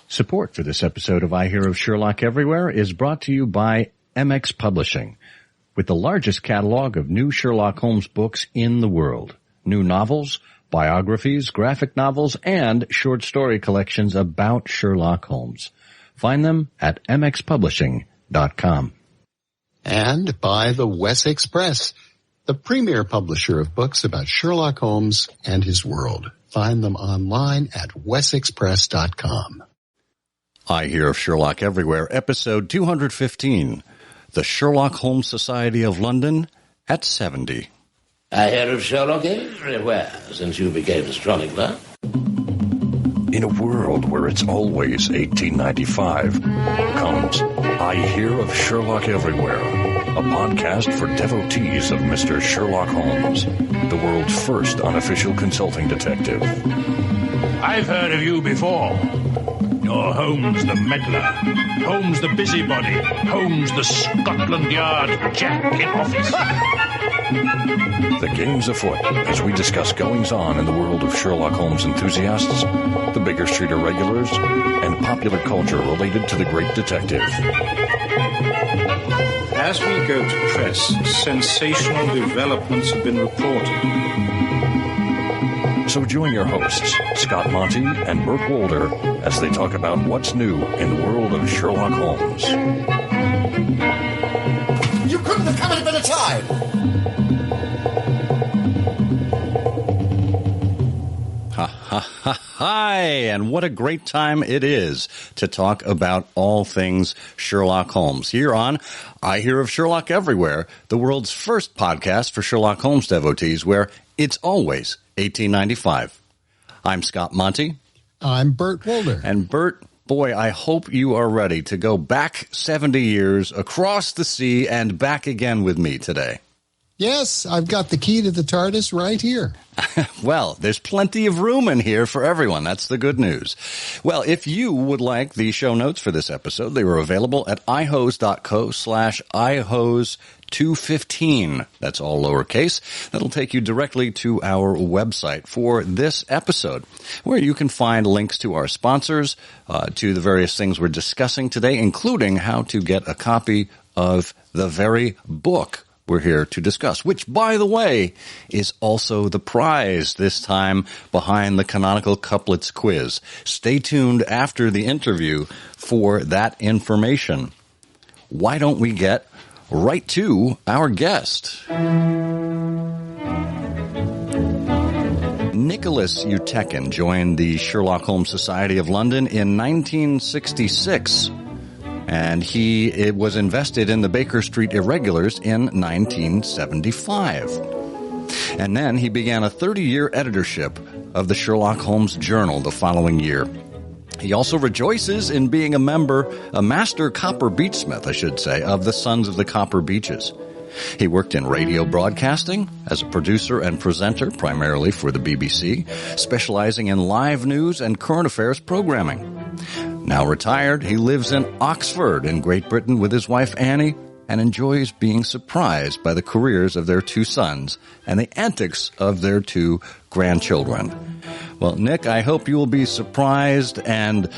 Support for this episode of I Hear of Sherlock Everywhere is brought to you by MX Publishing, with the largest catalog of new Sherlock Holmes books in the world. New novels, biographies, graphic novels, and short story collections about Sherlock Holmes. Find them at mxpublishing.com. And by the Wessex Press, the premier publisher of books about Sherlock Holmes and his world. Find them online at wessexpress.com. I Hear of Sherlock Everywhere, episode 215, The Sherlock Holmes Society of London at 70. I hear of Sherlock everywhere since you became a chronicler. In a world where it's always 1895, comes I Hear of Sherlock Everywhere, a podcast for devotees of Mr. Sherlock Holmes, the world's first unofficial consulting detective. I've heard of you before. You're Holmes the meddler, Holmes the busybody, Holmes the Scotland Yard Jack in office. The game's afoot as we discuss goings-on in the world of Sherlock Holmes enthusiasts, the Baker Street irregulars, and popular culture related to the great detective. As we go to press, sensational developments have been reported. So join your hosts, Scott Monty and Burt Wolder, as they talk about what's new in the world of Sherlock Holmes. You couldn't have come at a better time! Hi, and what a great time it is to talk about all things Sherlock Holmes here on I Hear of Sherlock Everywhere, the world's first podcast for Sherlock Holmes devotees where it's always 1895. I'm Scott Monty. I'm Burt Wolder. And Burt, boy, I hope you are ready to go back 70 years across the sea and back again with me today. Yes, I've got the key to the TARDIS right here. Well, there's plenty of room in here for everyone. That's the good news. Well, if you would like the show notes for this episode, they were available at ihose.co/ihose215. That's all lowercase. That'll take you directly to our website for this episode, where you can find links to our sponsors, to the various things we're discussing today, including how to get a copy of the very book we're here to discuss, which, by the way, is also the prize this time behind the Canonical Couplets quiz. Stay tuned after the interview for that information. Why don't we get right to our guest? Nicholas Euteken joined the Sherlock Holmes Society of London in 1966. And he was invested in the Baker Street irregulars in 1975. And then he began a 30-year editorship of the Sherlock Holmes Journal the following year. He also rejoices in being a master copper beachsmith, I should say, of the Sons of the Copper Beeches. He worked in radio broadcasting as a producer and presenter, primarily for the BBC, specializing in live news and current affairs programming. Now retired, he lives in Oxford in Great Britain with his wife Annie and enjoys being surprised by the careers of their two sons and the antics of their two grandchildren. Well, Nick, I hope you will be surprised and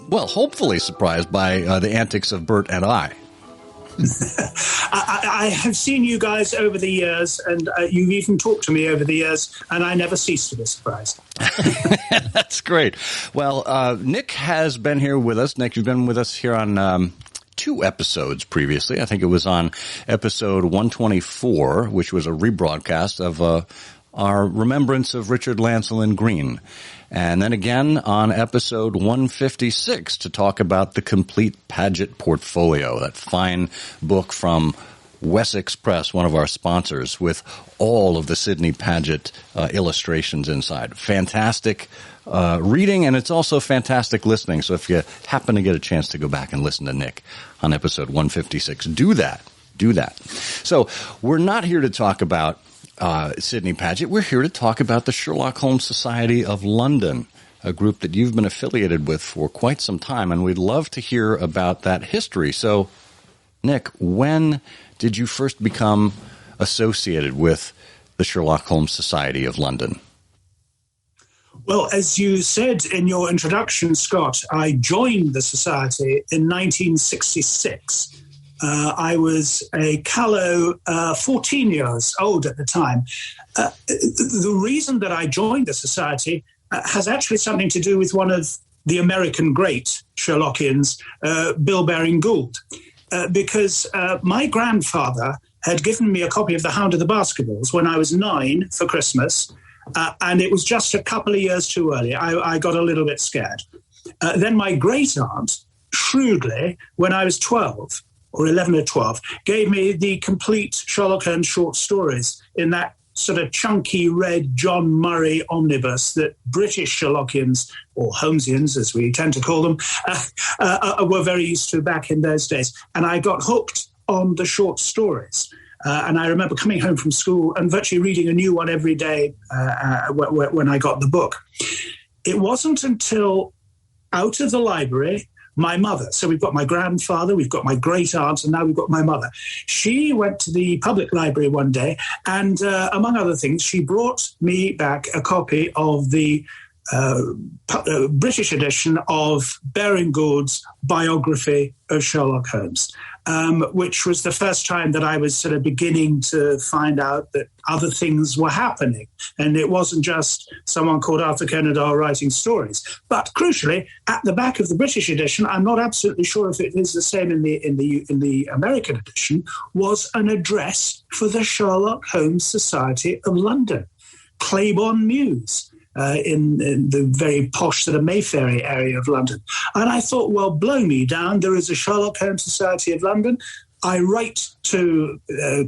hopefully surprised by the antics of Bert and I. I have seen you guys over the years, and you've even talked to me over the years, and I never cease to be surprised. That's great. Well, Nick has been here with us. Nick, you've been with us here on 2 episodes previously. I think it was on episode 124, which was a rebroadcast of our remembrance of Richard Lancelyn Green. And then again on episode 156 to talk about the Complete Paget Portfolio, that fine book from Wessex Press, one of our sponsors, with all of the Sidney Paget illustrations inside. Fantastic reading, and it's also fantastic listening. So if you happen to get a chance to go back and listen to Nick on episode 156, do that. So we're not here to talk about Sidney Paget. We're here to talk about the Sherlock Holmes Society of London, a group that you've been affiliated with for quite some time, and we'd love to hear about that history. So, Nick, when did you first become associated with the Sherlock Holmes Society of London? Well, as you said in your introduction, Scott, I joined the Society in 1966. I was a callow 14 years old at the time. The reason that I joined the Society has actually something to do with one of the American great Sherlockians, Bill Baring-Gould, because my grandfather had given me a copy of The Hound of the Baskervilles when I was 9 for Christmas, and it was just a couple of years too early. I got a little bit scared. Then my great-aunt, shrewdly, when I was 12, or 11 or 12, gave me the complete Sherlock Holmes short stories in that sort of chunky red John Murray omnibus that British Sherlockians, or Holmesians as we tend to call them, were very used to back in those days. And I got hooked on the short stories. And I remember coming home from school and virtually reading a new one every day when I got the book. It wasn't until out of the library, my mother, so we've got my grandfather, we've got my great aunt, and now we've got my mother. She went to the public library one day, and among other things, she brought me back a copy of the British edition of Baring-Gould's Biography of Sherlock Holmes, which was the first time that I was sort of beginning to find out that other things were happening. And it wasn't just someone called Arthur Conan Doyle writing stories. But crucially, at the back of the British edition, I'm not absolutely sure if it is the same in the American edition, was an address for the Sherlock Holmes Society of London, Claiborne Mews. In the very posh sort of Mayfair area of London. And I thought, well, blow me down. There is a Sherlock Holmes Society of London. I write to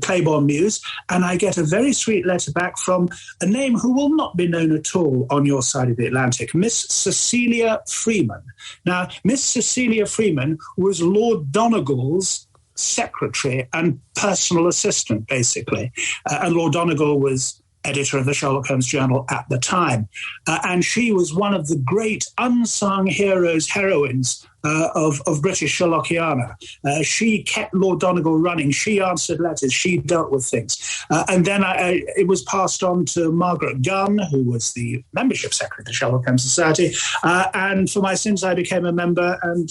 Claiborne Mews, and I get a very sweet letter back from a name who will not be known at all on your side of the Atlantic, Miss Cecilia Freeman. Now, Miss Cecilia Freeman was Lord Donegal's secretary and personal assistant, basically. And Lord Donegal was editor of the Sherlock Holmes Journal at the time. And she was one of the great unsung heroines of British Sherlockiana. She kept Lord Donegal running. She answered letters. She dealt with things. And then it was passed on to Margaret Gunn, who was the membership secretary of the Sherlock Holmes Society. And for my sins, I became a member, and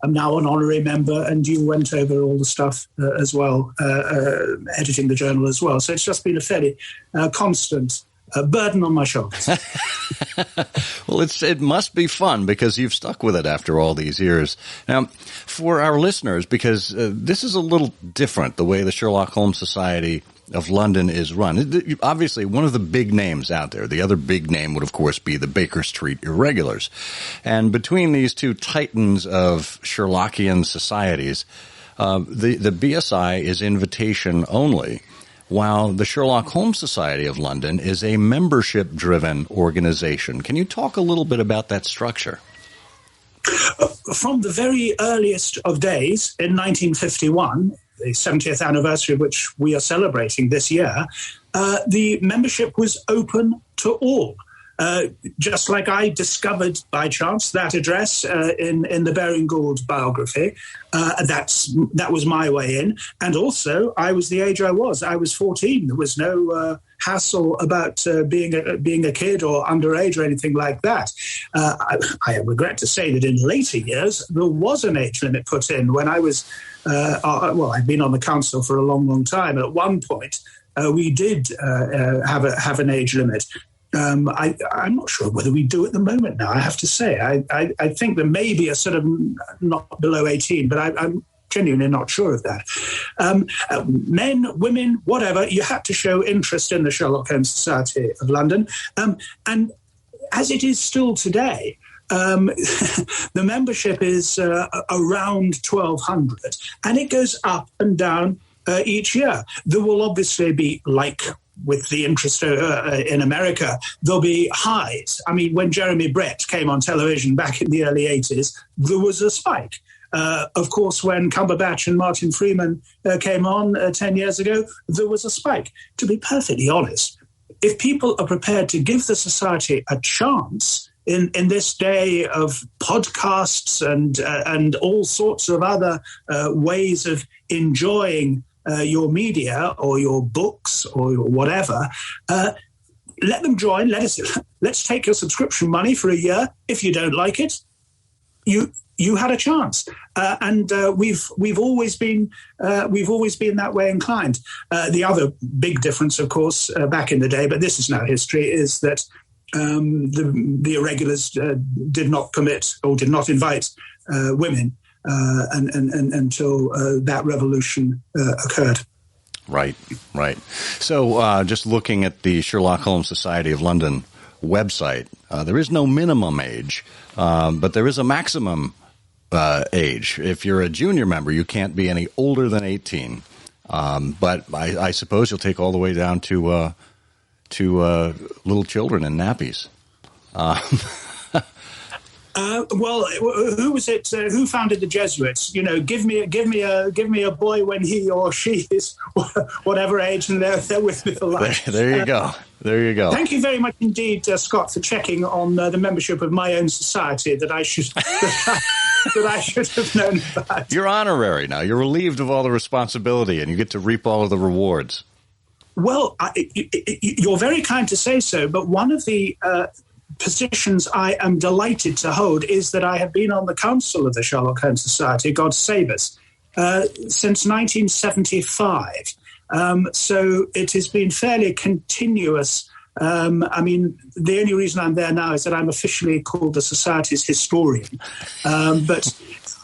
I'm now an honorary member, and you went over all the stuff as well, editing the journal as well. So it's just been a fairly constant burden on my shoulders. Well, it must be fun because you've stuck with it after all these years. Now, for our listeners, because this is a little different, the way the Sherlock Holmes Society of London is run. Obviously, one of the big names out there, the other big name would, of course, be the Baker Street Irregulars. And between these two titans of Sherlockian societies, the BSI is invitation only, while the Sherlock Holmes Society of London is a membership-driven organization. Can you talk a little bit about that structure? From the very earliest of days, in 1951, the 70th anniversary of which we are celebrating this year, the membership was open to all. Just like I discovered by chance that address in the Baring-Gould biography, that was my way in. And also, I was the age I was. I was 14. There was no hassle about being a kid or underage or anything like that. I regret to say that in later years, there was an age limit put in. When I was, I've been on the council for a long, long time. At one point, we did have an age limit. I'm not sure whether we do at the moment now, I have to say. I think there may be a sort of not below 18, but I'm genuinely not sure of that. Men, women, whatever, you had to show interest in the Sherlock Holmes Society of London. And as it is still today, the membership is around 1,200, and it goes up and down each year. There will obviously be, like with the interest in America, there'll be highs. I mean, when Jeremy Brett came on television back in the early 80s, there was a spike. Of course, when Cumberbatch and Martin Freeman came on 10 years ago, there was a spike. To be perfectly honest, if people are prepared to give the society a chance in this day of podcasts and all sorts of other ways of enjoying your media or your books or your whatever, let them join. Let's take your subscription money for a year. If you don't like it, you had a chance, and we've always been that way inclined. The other big difference, of course, back in the day, but this is now history, is that the irregulars did not permit or did not invite women until that revolution occurred. Right. So just looking at the Sherlock Holmes Society of London website, there is no minimum age, but there is a maximum age. If you're a junior member, you can't be any older than 18. But I suppose you'll take all the way down to little children in nappies. Well, who was it? Who founded the Jesuits? Give me a boy when he or she is whatever age, and they're with me for life. There you go. Thank you very much indeed, Scott, for checking on the membership of my own society that I should have known about. You're honorary now. You're relieved of all the responsibility, and you get to reap all of the rewards. Well, you're very kind to say so, but one of the positions I am delighted to hold is that I have been on the council of the Sherlock Holmes Society, God save us, since 1975. So it has been fairly continuous. I mean, the only reason I'm there now is that I'm officially called the Society's historian. But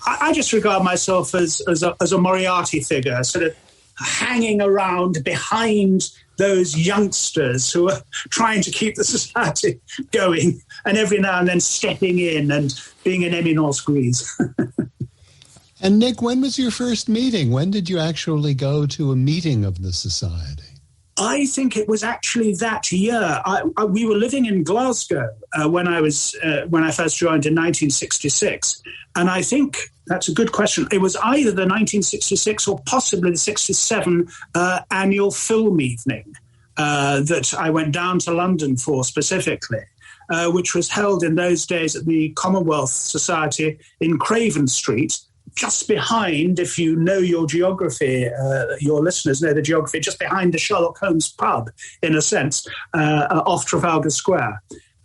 I just regard myself as a Moriarty figure, sort of hanging around behind those youngsters who are trying to keep the society going, and every now and then stepping in and being an éminence grise. And Nick, when was your first meeting? When did you actually go to a meeting of the society? I think it was actually that year. We were living in Glasgow when I first joined in 1966, and I think that's a good question. It was either the 1966 or possibly the 67 annual film evening that I went down to London for specifically, which was held in those days at the Commonwealth Society in Craven Street, just behind, if you know your geography, your listeners know the geography, just behind the Sherlock Holmes pub, in a sense, off Trafalgar Square.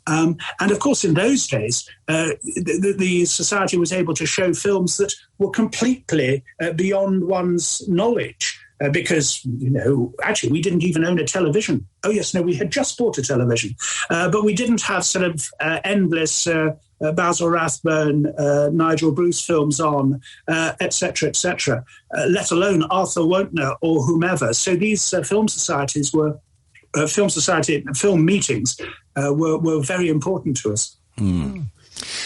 And of course, in those days, the society was able to show films that were completely beyond one's knowledge. Because, actually, we didn't even own a television. Oh, yes, no, we had just bought a television. But we didn't have sort of endless Basil Rathbone, Nigel Bruce films on, et cetera, let alone Arthur Wontner or whomever. So these film meetings were very important to us. Mm.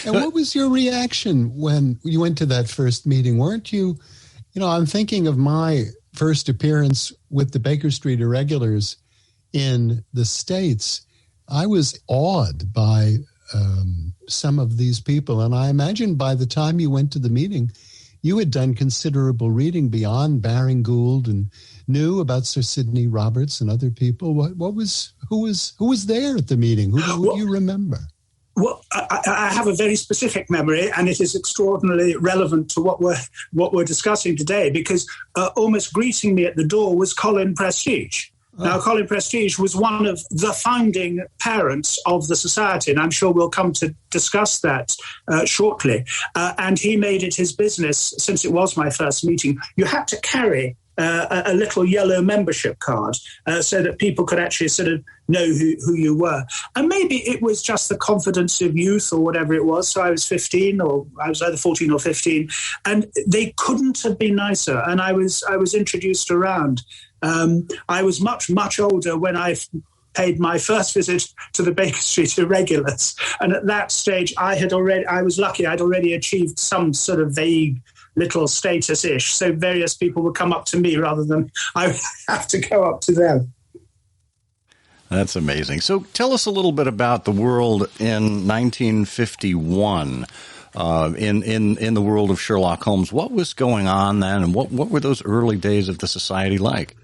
And what was your reaction when you went to that first meeting? Weren't you, I'm thinking of my first appearance with the Baker Street Irregulars in the States. I was awed by some of these people. And I imagine by the time you went to the meeting, you had done considerable reading beyond Baring Gould and knew about Sir Sidney Roberts and other people. Who was there at the meeting? Who do you remember? Well, I have a very specific memory, and it is extraordinarily relevant to what we're discussing today, because almost greeting me at the door was Colin Prestige. Oh. Now, Colin Prestige was one of the founding parents of the society, and I'm sure we'll come to discuss that shortly. And he made it his business, since it was my first meeting. You had to carry a little yellow membership card so that people could actually sort of know who you were. And maybe it was just the confidence of youth or whatever it was. So I was 15, or I was either 14 or 15, and they couldn't have been nicer. And I was introduced around. I was much, much older when I paid my first visit to the Baker Street Irregulars. And at that stage, I was lucky, I'd already achieved some sort of vague little status-ish. So various people would come up to me rather than I would have to go up to them. That's amazing. So tell us a little bit about the world in 1951, in the world of Sherlock Holmes. What was going on then, and what were those early days of the society like?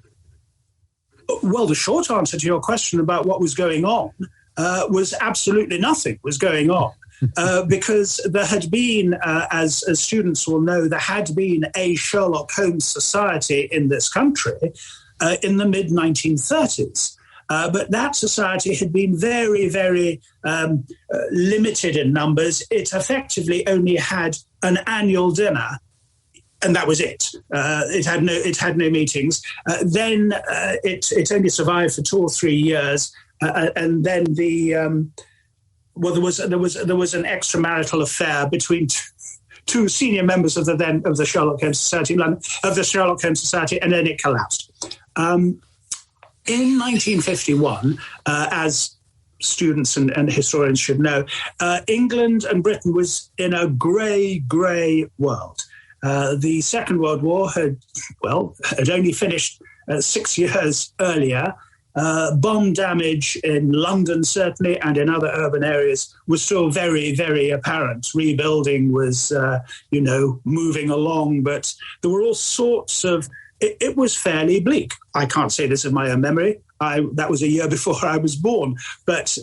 Well, the short answer to your question about what was going on was absolutely nothing was going on. Because there had been, as students will know, there had been a Sherlock Holmes Society in this country in the mid-1930s. But that society had been very, very limited in numbers. It effectively only had an annual dinner, and that was it. It had no meetings. Then it only survived for 2 or 3 years, and then there was an extramarital affair between two senior members of the Sherlock Holmes Society, and then it collapsed. In 1951, as students and historians should know, England and Britain was in a grey world. The Second World War had only finished 6 years earlier. Bomb damage in London, certainly, and in other urban areas was still very, very apparent. Rebuilding was, moving along, but there were all sorts of... It was fairly bleak. I can't say this in my own memory. That was a year before I was born. But,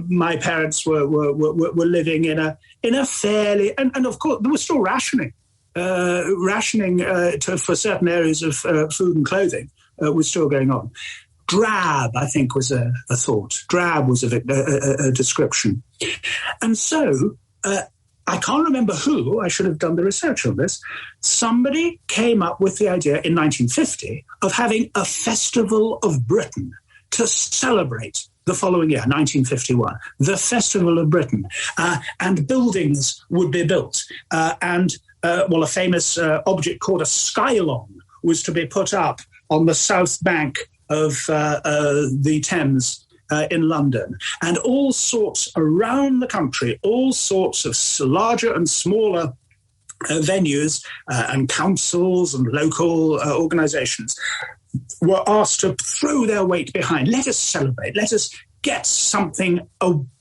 my parents were living in a fairly... And of course, there was still rationing. For certain areas of food and clothing was still going on. Drab, I think, was a thought. Drab was a description. And so, I can't remember who, I should have done the research on this, somebody came up with the idea in 1950 of having a Festival of Britain to celebrate the following year, 1951, the Festival of Britain. And buildings would be built. A famous object called a skylon was to be put up on the south bank of the Thames in London, and all sorts around the country, all sorts of larger and smaller venues and councils and local organizations were asked to throw their weight behind. Let us celebrate. Let us get something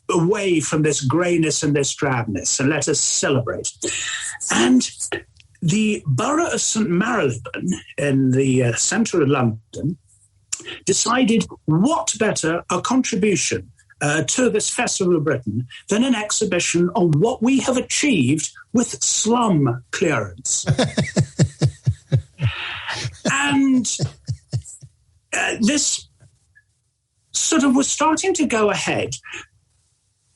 away from this greyness and this drabness, and let us celebrate. And the borough of St. Marylebone in the centre of London decided what better a contribution to this Festival of Britain than an exhibition on what we have achieved with slum clearance. And this sort of was starting to go ahead,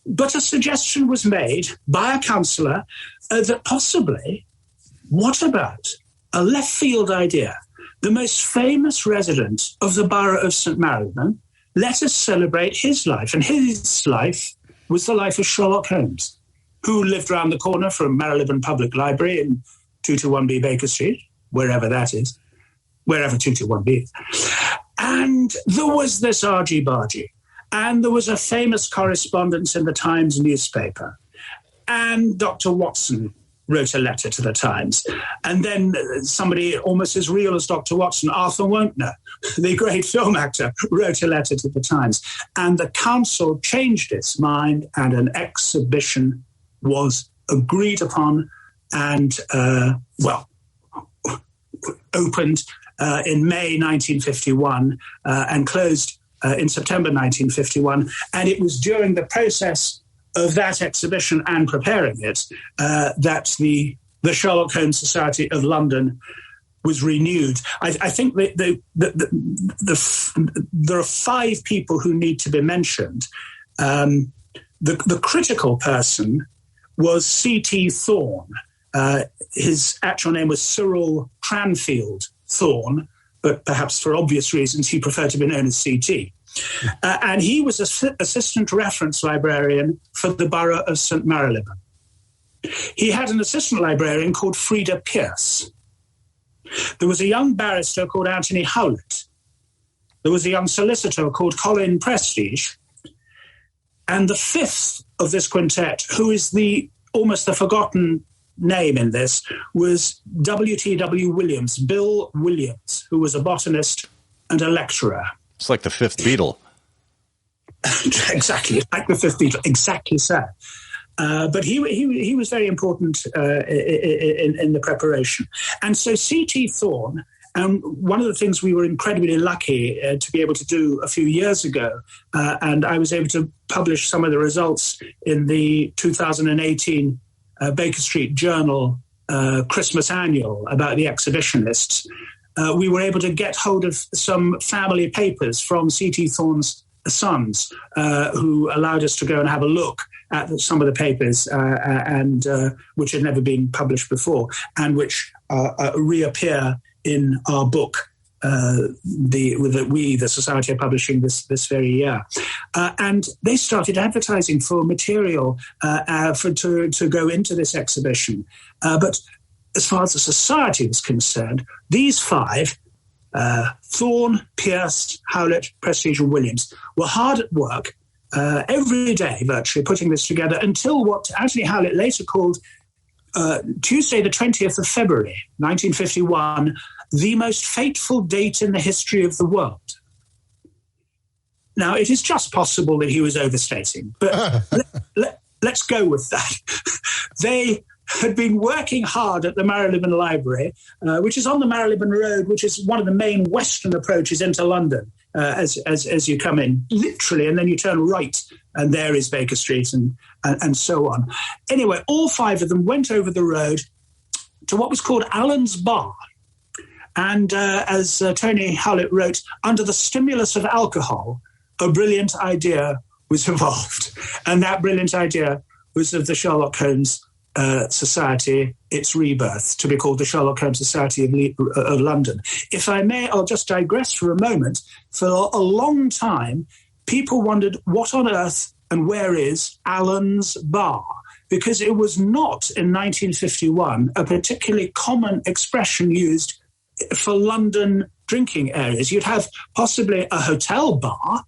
but a suggestion was made by a councillor that possibly, what about a left field idea? The most famous resident of the borough of St. Marylebone, let us celebrate his life. And his life was the life of Sherlock Holmes, who lived around the corner from Marylebone Public Library in 221B Baker Street, wherever that is, wherever 221B is. And there was this argy-bargy, and there was a famous correspondence in the Times newspaper. And Dr. Watson wrote a letter to the Times. And then somebody almost as real as Dr. Watson, Arthur Wontner, the great film actor, wrote a letter to the Times. And the council changed its mind, and an exhibition was agreed upon and, opened in May 1951 and closed in September 1951. And it was during the process of that exhibition and preparing it, that the Sherlock Holmes Society of London was renewed. I think there are 5 people who need to be mentioned. The critical person was C.T. Thorne. His actual name was Cyril Cranfield Thorne, but perhaps for obvious reasons he preferred to be known as C.T. And he was assistant reference librarian for the borough of St. Marylebone. He had an assistant librarian called Frida Pierce. There was a young barrister called Anthony Howlett. There was a young solicitor called Colin Prestige. And the 5th of this quintet, who is almost the forgotten name in this, was W.T.W. Williams, Bill Williams, who was a botanist and a lecturer. It's like the 5th Beatle. Exactly, like the 5th Beatle, exactly so. But he was very important in the preparation. And so C.T. Thorne, and one of the things we were incredibly lucky to be able to do a few years ago, and I was able to publish some of the results in the 2018 Baker Street Journal Christmas Annual about the exhibitionists. we were able to get hold of some family papers from C.T. Thorne's sons, who allowed us to go and have a look at some of the papers, and which had never been published before, and which reappear in our book. The Society are publishing this very year, and they started advertising for material to go into this exhibition. But as far as the Society was concerned, these five, Thorne, Pierce, Howlett, Prestige, and Williams, were hard at work every day, virtually putting this together until what Anthony Howlett later called Tuesday, the 20th of February, 1951. The most fateful date in the history of the world. Now, it is just possible that he was overstating, but let's go with that. They had been working hard at the Marylebone Library, which is on the Marylebone Road, which is one of the main western approaches into London, as you come in, literally, and then you turn right, and there is Baker Street and so on. Anyway, all five of them went over the road to what was called Allen's Bar. And as Tony Howlett wrote, under the stimulus of alcohol, a brilliant idea was evolved. And that brilliant idea was of the Sherlock Holmes Society, its rebirth, to be called the Sherlock Holmes Society of London. If I may, I'll just digress for a moment. For a long time, people wondered what on earth and where is Allen's Bar? Because it was not, in 1951, a particularly common expression used for London drinking areas. You'd have possibly a hotel bar,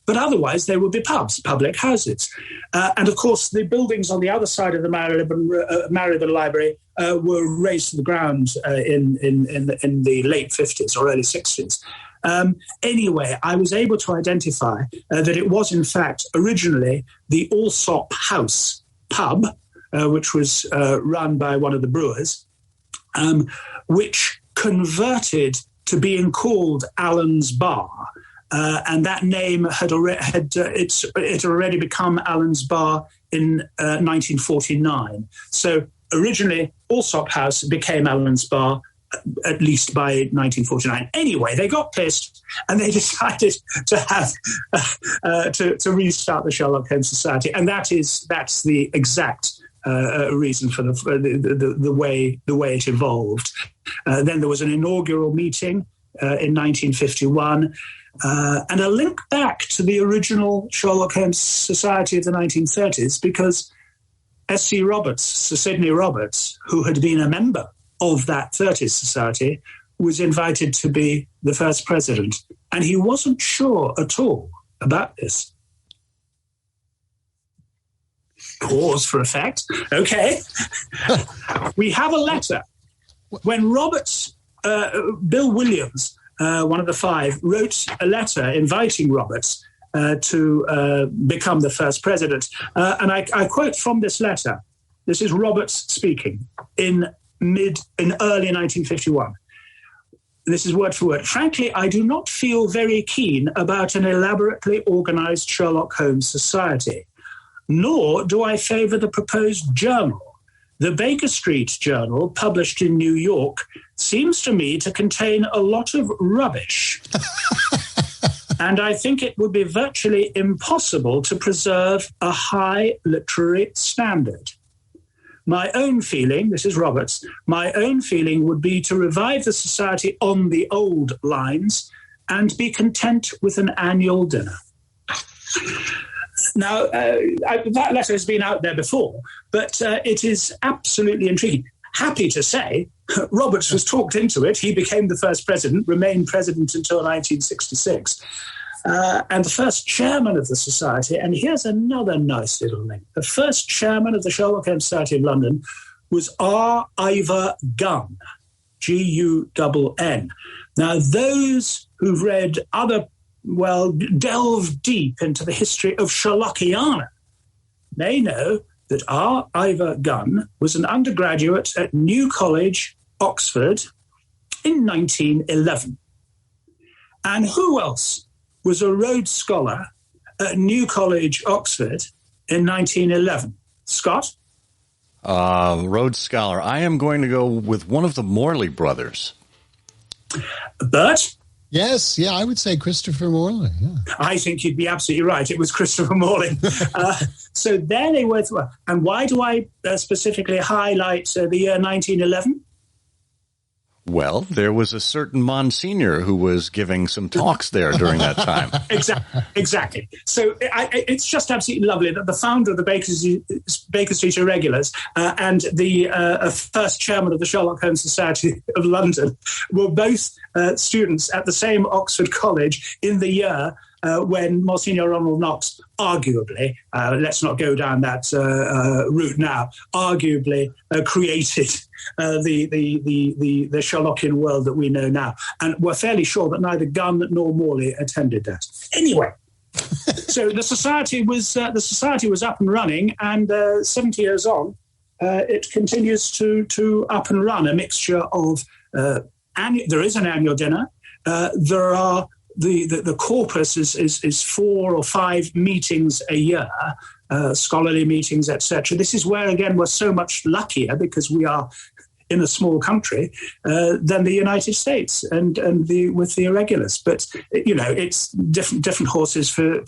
but otherwise they would be pubs, public houses. And of course, the buildings on the other side of the Marylebone Library were razed to the ground in the late 50s or early 60s. Anyway, I was able to identify that it was, in fact, originally the Allsop House pub, which was run by one of the brewers, which converted to being called Allen's Bar, and that name had already become Allen's Bar in 1949. So originally, Allsop House became Allen's Bar, at least by 1949. Anyway, they got pissed and they decided to have to restart the Sherlock Holmes Society, and that's the exact reason for the way it evolved. Then there was an inaugural meeting in 1951, and a link back to the original Sherlock Holmes Society of the 1930s, because S.C. Roberts, Sir Sidney Roberts, who had been a member of that 30s society, was invited to be the first president, and he wasn't sure at all about this. Pause for effect. Okay. We have a letter. When Roberts, Bill Williams, one of the five, wrote a letter inviting Roberts to become the first president, and I quote from this letter. This is Roberts speaking in early 1951. This is word for word. Frankly, I do not feel very keen about an elaborately organized Sherlock Holmes Society, nor do I favor the proposed journal. The Baker Street Journal, published in New York, seems to me to contain a lot of rubbish. And I think it would be virtually impossible to preserve a high literary standard. My own feeling, this is Roberts, my own feeling would be to revive the society on the old lines and be content with an annual dinner. Now, that letter has been out there before, but it is absolutely intriguing. Happy to say, Roberts was talked into it. He became the first president, remained president until 1966, and the first chairman of the society. And here's another nice little link. The first chairman of the Sherlock Holmes Society of London was R. Ivor Gunn, G-U-N-N. Now, those who've read delve deep into the history of Sherlockiana may know that R. Ivor Gunn was an undergraduate at New College, Oxford, in 1911. And who else was a Rhodes Scholar at New College, Oxford, in 1911? Scott? Rhodes Scholar. I am going to go with one of the Morley brothers. Bert? Yes, yeah, I would say Christopher Morley. Yeah. I think you'd be absolutely right. It was Christopher Morley. So there they were. And why do I specifically highlight the year 1911? Well, there was a certain Monsignor who was giving some talks there during that time. Exactly. So it's just absolutely lovely that the founder of the Baker Street Irregulars and the first chairman of the Sherlock Holmes Society of London were both students at the same Oxford College in the year when Monsignor Ronald Knox arguably, let's not go down that route now, arguably created the Sherlockian world that we know now. And we're fairly sure that neither Gunn nor Morley attended that. Anyway, so the society was up and running, and 70 years on, it continues to up and run. A mixture of there is an annual dinner. There are the corpus is 4 or 5 meetings a year, scholarly meetings, etc. This is where, again, we're so much luckier because we are in a small country than the United States and with the irregulars. But it's different horses for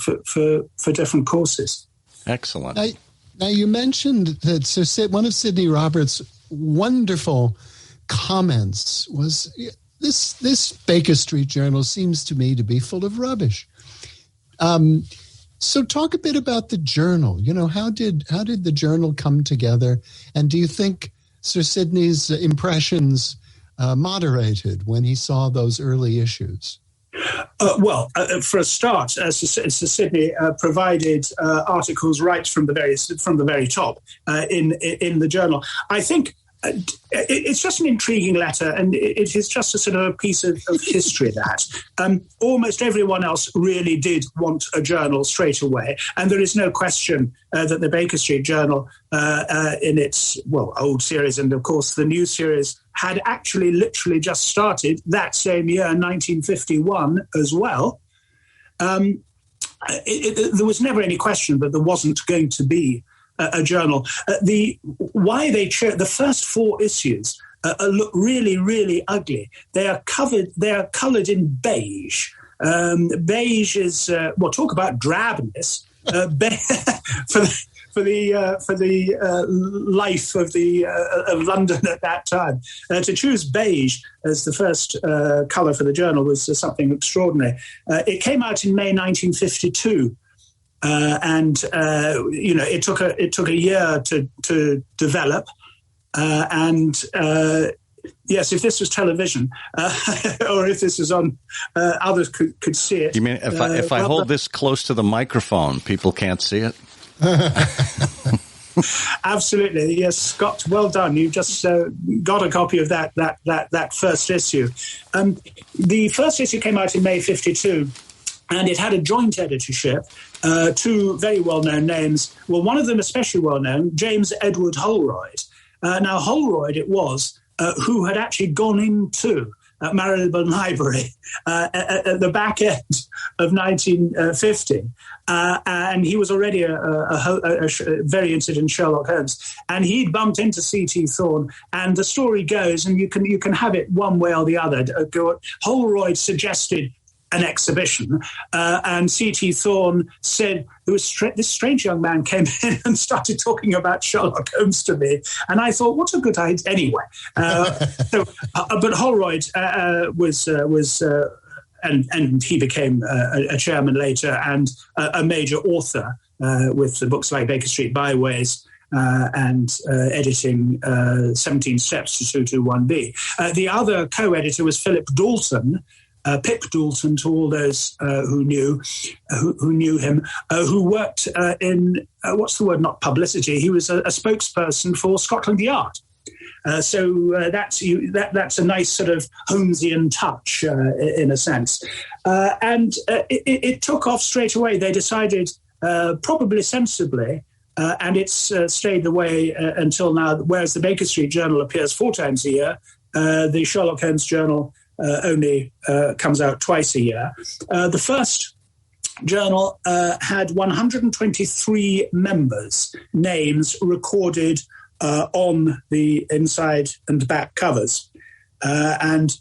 different courses. Excellent. Now you mentioned that one of Sidney Roberts' wonderful comments was, This Baker Street Journal seems to me to be full of rubbish. So talk a bit about the journal. How did the journal come together? And do you think Sir Sidney's impressions moderated when he saw those early issues? For a start, Sir Sidney provided articles right from the very top in the journal. I think it's just an intriguing letter, and it is just a sort of a piece of history that almost everyone else really did want a journal straight away. And there is no question that the Baker Street Journal, in its, old series and, of course, the new series, had actually literally just started that same year, 1951, as well. There was never any question that there wasn't going to be a journal. Why they chose the first 4 issues look really, really ugly. They are coloured in beige. Beige is talk about drabness. For the life of London at that time, to choose beige as the first colour for the journal was something extraordinary. It came out in May 1952. It took a year to develop, yes, if this was television, or if this was on, others could see it. You mean if I hold this close to the microphone, people can't see it? Absolutely, yes, Scott. Well done. You just got a copy of that first issue. The first issue came out in May 1952. And it had a joint editorship, 2 very well-known names. Well, one of them especially well-known, James Edward Holroyd. Now, Holroyd it was who had actually gone into Marylebone Library at the back end of 1950. And he was already a very interested in Sherlock Holmes. And he'd bumped into C.T. Thorne. And the story goes, and you can have it one way or the other. Holroyd suggested an exhibition, and C.T. Thorne said there was this strange young man came in and started talking about Sherlock Holmes to me, and I thought, what a good idea. Anyway, but Holroyd was and he became a chairman later and a major author with the books like Baker Street Byways. And editing 17 Steps to 221B. The other co-editor was Philip Dalton, Pip Dalton, to all those who knew him, who worked in what's the word? Not publicity. He was a spokesperson for Scotland Yard. So that's a nice sort of Holmesian touch in a sense, and it took off straight away. They decided, probably sensibly. And it's stayed the way until now, whereas the Baker Street Journal appears 4 times a year, the Sherlock Holmes Journal only comes out twice a year. The first journal had 123 members' names recorded on the inside and back covers. And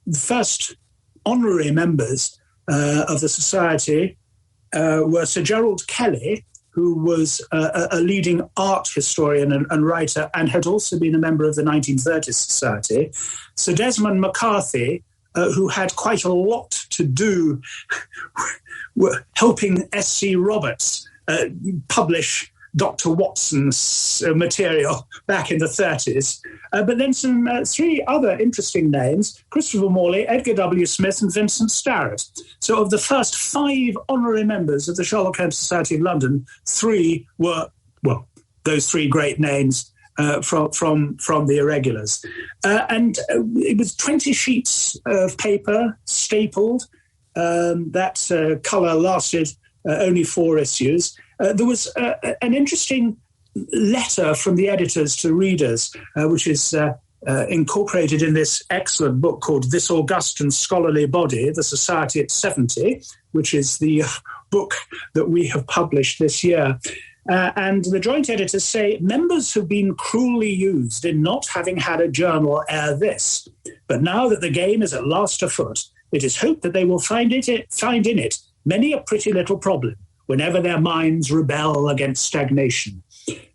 the first honorary members of the Society were Sir Gerald Kelly, who was a leading art historian and writer and had also been a member of the 1930s Society, Sir Desmond McCarthy, who had quite a lot to do helping S.C. Roberts publish Dr. Watson's material back in the 30s. But then some three other interesting names, Christopher Morley, Edgar W. Smith, and Vincent Starrett. So of the first 5 honorary members of the Sherlock Holmes Society of London, 3 were, well, those 3 great names from the irregulars. And it was 20 sheets of paper stapled. That colour lasted only 4 issues. There was an interesting letter from the editors to readers, which is incorporated in this excellent book called This August and Scholarly Body, The Society at 70, which is the book that we have published this year. And the joint editors say, members have been cruelly used in not having had a journal ere this. But now that the game is at last afoot, it is hoped that they will find in it many a pretty little problem whenever their minds rebel against stagnation.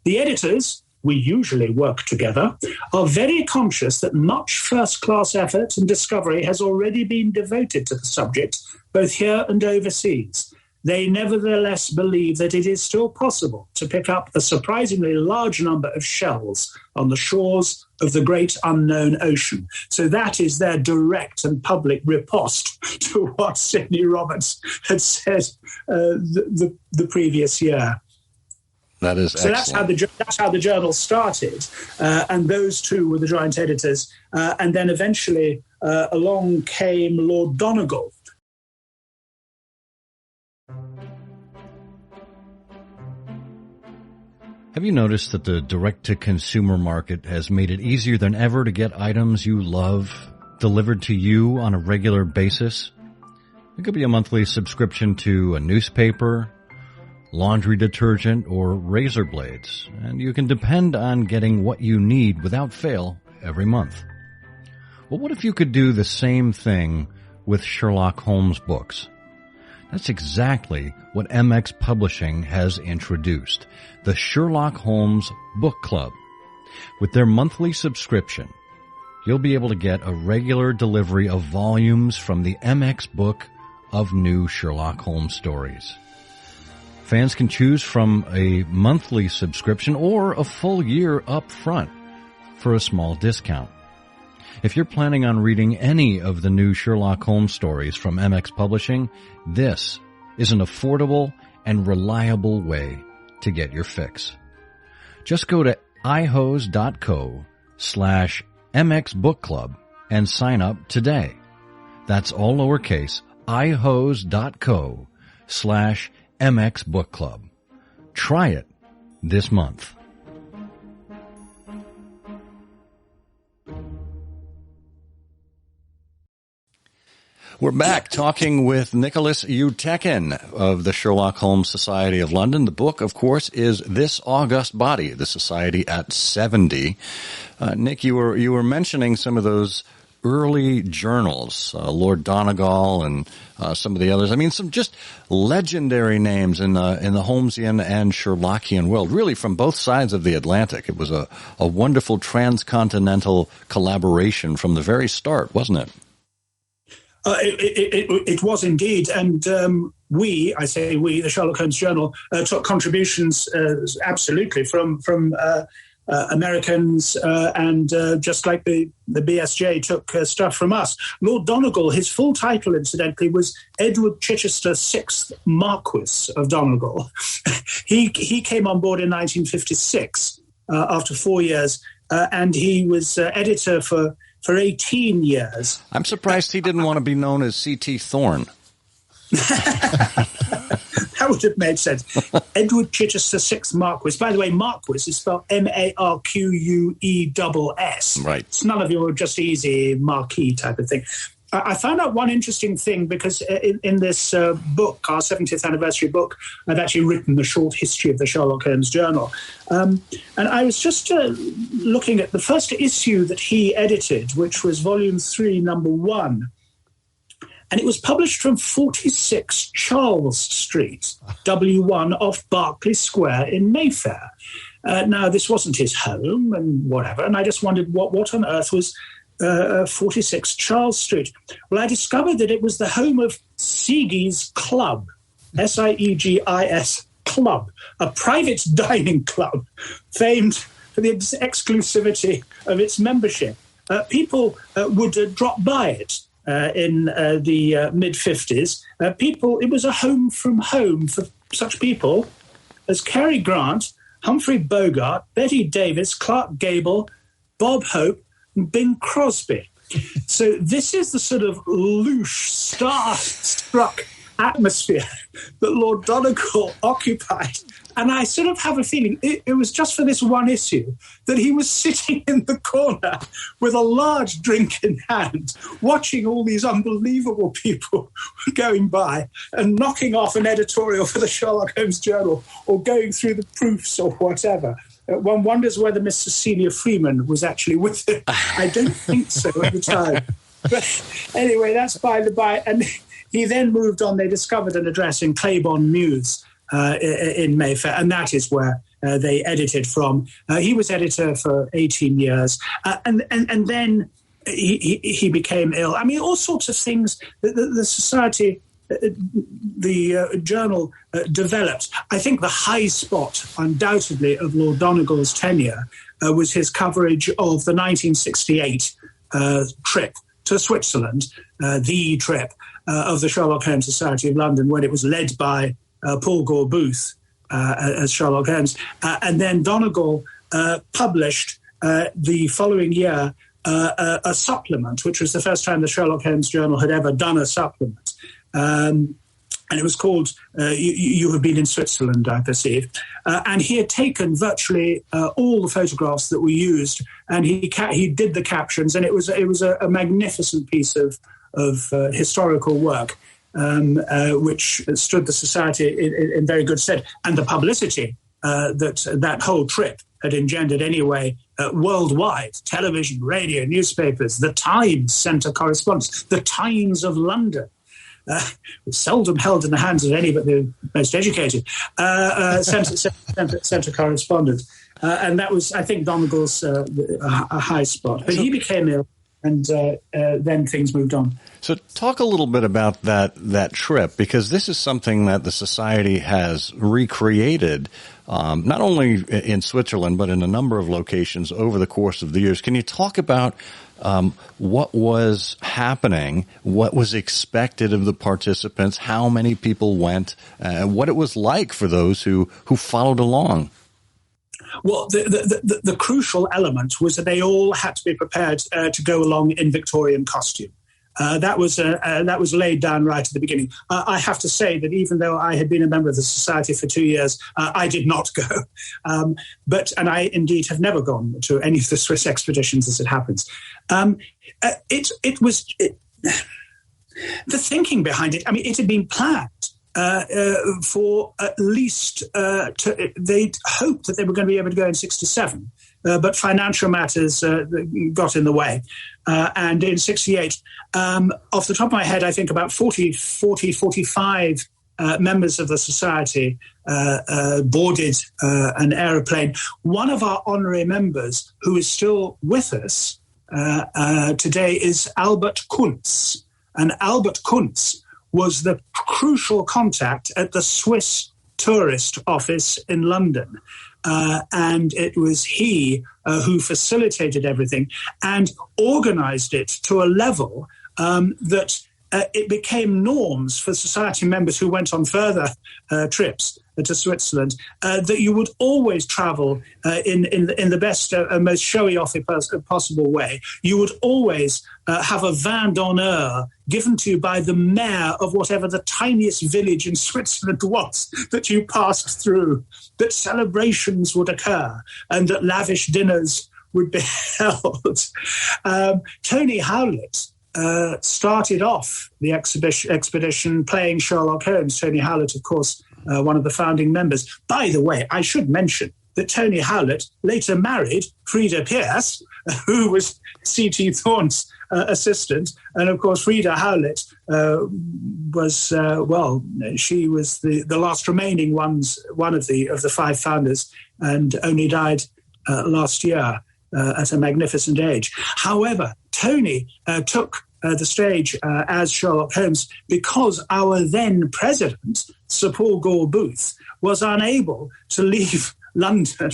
The editors, we usually work together, are very conscious that much first-class effort and discovery has already been devoted to the subject, both here and overseas. They nevertheless believe that it is still possible to pick up a surprisingly large number of shells on the shores of the great unknown ocean. So that is their direct and public riposte to what Sidney Roberts had said the previous year. That is so excellent. That's how the journal started, and those 2 were the joint editors. And then eventually along came Lord Donegal. Have you noticed that the direct-to-consumer market has made it easier than ever to get items you love delivered to you on a regular basis? It could be a monthly subscription to a newspaper, laundry detergent, or razor blades, and you can depend on getting what you need without fail every month. Well, what if you could do the same thing with Sherlock Holmes books? That's exactly what MX Publishing has introduced, the Sherlock Holmes Book Club. With their monthly subscription, you'll be able to get a regular delivery of volumes from the MX book of new Sherlock Holmes stories. Fans can choose from a monthly subscription or a full year up front for a small discount. If you're planning on reading any of the new Sherlock Holmes stories from MX Publishing, this is an affordable and reliable way to get your fix. Just go to ihose.co/MX Book Club and sign up today. That's all lowercase, ihose.co/MX Book Club. Try it this month. We're back talking with Nicholas Euteken of the Sherlock Holmes Society of London. The book, of course, is This August Body, the Society at 70. Nick, you were mentioning some of those early journals, Lord Donegal and some of the others. I mean, some just legendary names in the Holmesian and Sherlockian world, really from both sides of the Atlantic. It was a wonderful transcontinental collaboration from the very start, wasn't it? It was indeed, and we, the Sherlock Holmes Journal, took contributions absolutely from Americans, and just like the BSJ took stuff from us. Lord Donegal, his full title, incidentally, was Edward Chichester, 6th Marquis of Donegal. He came on board in 1956 after 4 years, and he was editor for 18 years. I'm surprised he didn't want to be known as C.T. Thorne. That would have made sense. Edward Chichester, 6th Marquis. By the way, Marquis is spelled Marquess. Right. It's none of your just easy marquis type of thing. I found out one interesting thing because in this book, our 70th anniversary book, I've actually written the short history of the Sherlock Holmes Journal. And I was just looking at the first issue that he edited, which was volume 3, number 1. And it was published from 46 Charles Street, W1 off Berkeley Square in Mayfair. Now, this wasn't his home and whatever, and I just wondered what on earth was 46 Charles Street. Well, I discovered that it was the home of Siegis Club, Siegis Club, a private dining club famed for the exclusivity of its membership. People would drop by it in the mid-50s. It was a home from home for such people as Cary Grant, Humphrey Bogart, Betty Davis, Clark Gable, Bob Hope, and Bing Crosby. So this is the sort of louche, star-struck atmosphere that Lord Donegal occupied. And I sort of have a feeling it was just for this one issue that he was sitting in the corner with a large drink in hand, watching all these unbelievable people going by and knocking off an editorial for the Sherlock Holmes Journal or going through the proofs or whatever. One wonders whether Miss Cecilia Freeman was actually with him. I don't think so at the time. But anyway, that's by the by. And he then moved on. They discovered an address in Claiborne Mews in Mayfair, and that is where they edited from. He was editor for 18 years, and then he became ill. I mean, all sorts of things. The society, the journal developed. I think the high spot, undoubtedly, of Lord Donegal's tenure was his coverage of the 1968 trip to Switzerland, the trip of the Sherlock Holmes Society of London, when it was led by Paul Gore Booth as Sherlock Holmes. And then Donegal published the following year a supplement, which was the first time the Sherlock Holmes Journal had ever done a supplement. And it was called You Have Been in Switzerland, I perceive. And he had taken virtually all the photographs that were used, and he did the captions, and it was a magnificent piece of historical work, which stood the society in very good stead. And the publicity that whole trip had engendered anyway, worldwide, television, radio, newspapers, the Times centre correspondence, the Times of London, seldom held in the hands of any but the most educated, centre correspondent. And that was, I think, Donegal's a high spot. But he became ill, and then things moved on. So talk a little bit about that trip, because this is something that the Society has recreated, not only in Switzerland, but in a number of locations over the course of the years. Can you talk about what was happening, what was expected of the participants, how many people went, what it was like for those who followed along? Well, the crucial element was that they all had to be prepared to go along in Victorian costume. That was laid down right at the beginning. I have to say that even though I had been a member of the Society for 2 years, I did not go. And I indeed have never gone to any of the Swiss expeditions, as it happens. It was the thinking behind it. I mean, it had been planned. For at least, they'd hoped that they were going to be able to go in 1967, but financial matters got in the way. And in 1968, off the top of my head, I think about 45 members of the Society boarded an aeroplane. One of our honorary members, who is still with us today, is Albert Kunst. And Albert Kunst was the crucial contact at the Swiss Tourist Office in London. And it was he who facilitated everything and organized it to a level that it became norms for Society members who went on further trips to Switzerland, that you would always travel in the best, most showy-off possible way. You would always have a vin d'honneur given to you by the mayor of whatever the tiniest village in Switzerland was that you passed through, that celebrations would occur and that lavish dinners would be held. Tony Howlett started off the expedition playing Sherlock Holmes. Tony Howlett, of course, one of the founding members. By the way, I should mention that Tony Howlett later married Frida Pierce, who was C.T. Thorne's assistant. And of course, Frida Howlett she was the last remaining one of the five founders, and only died last year at a magnificent age. However, Tony took the stage as Sherlock Holmes because our then president, Sir Paul Gore Booth, was unable to leave London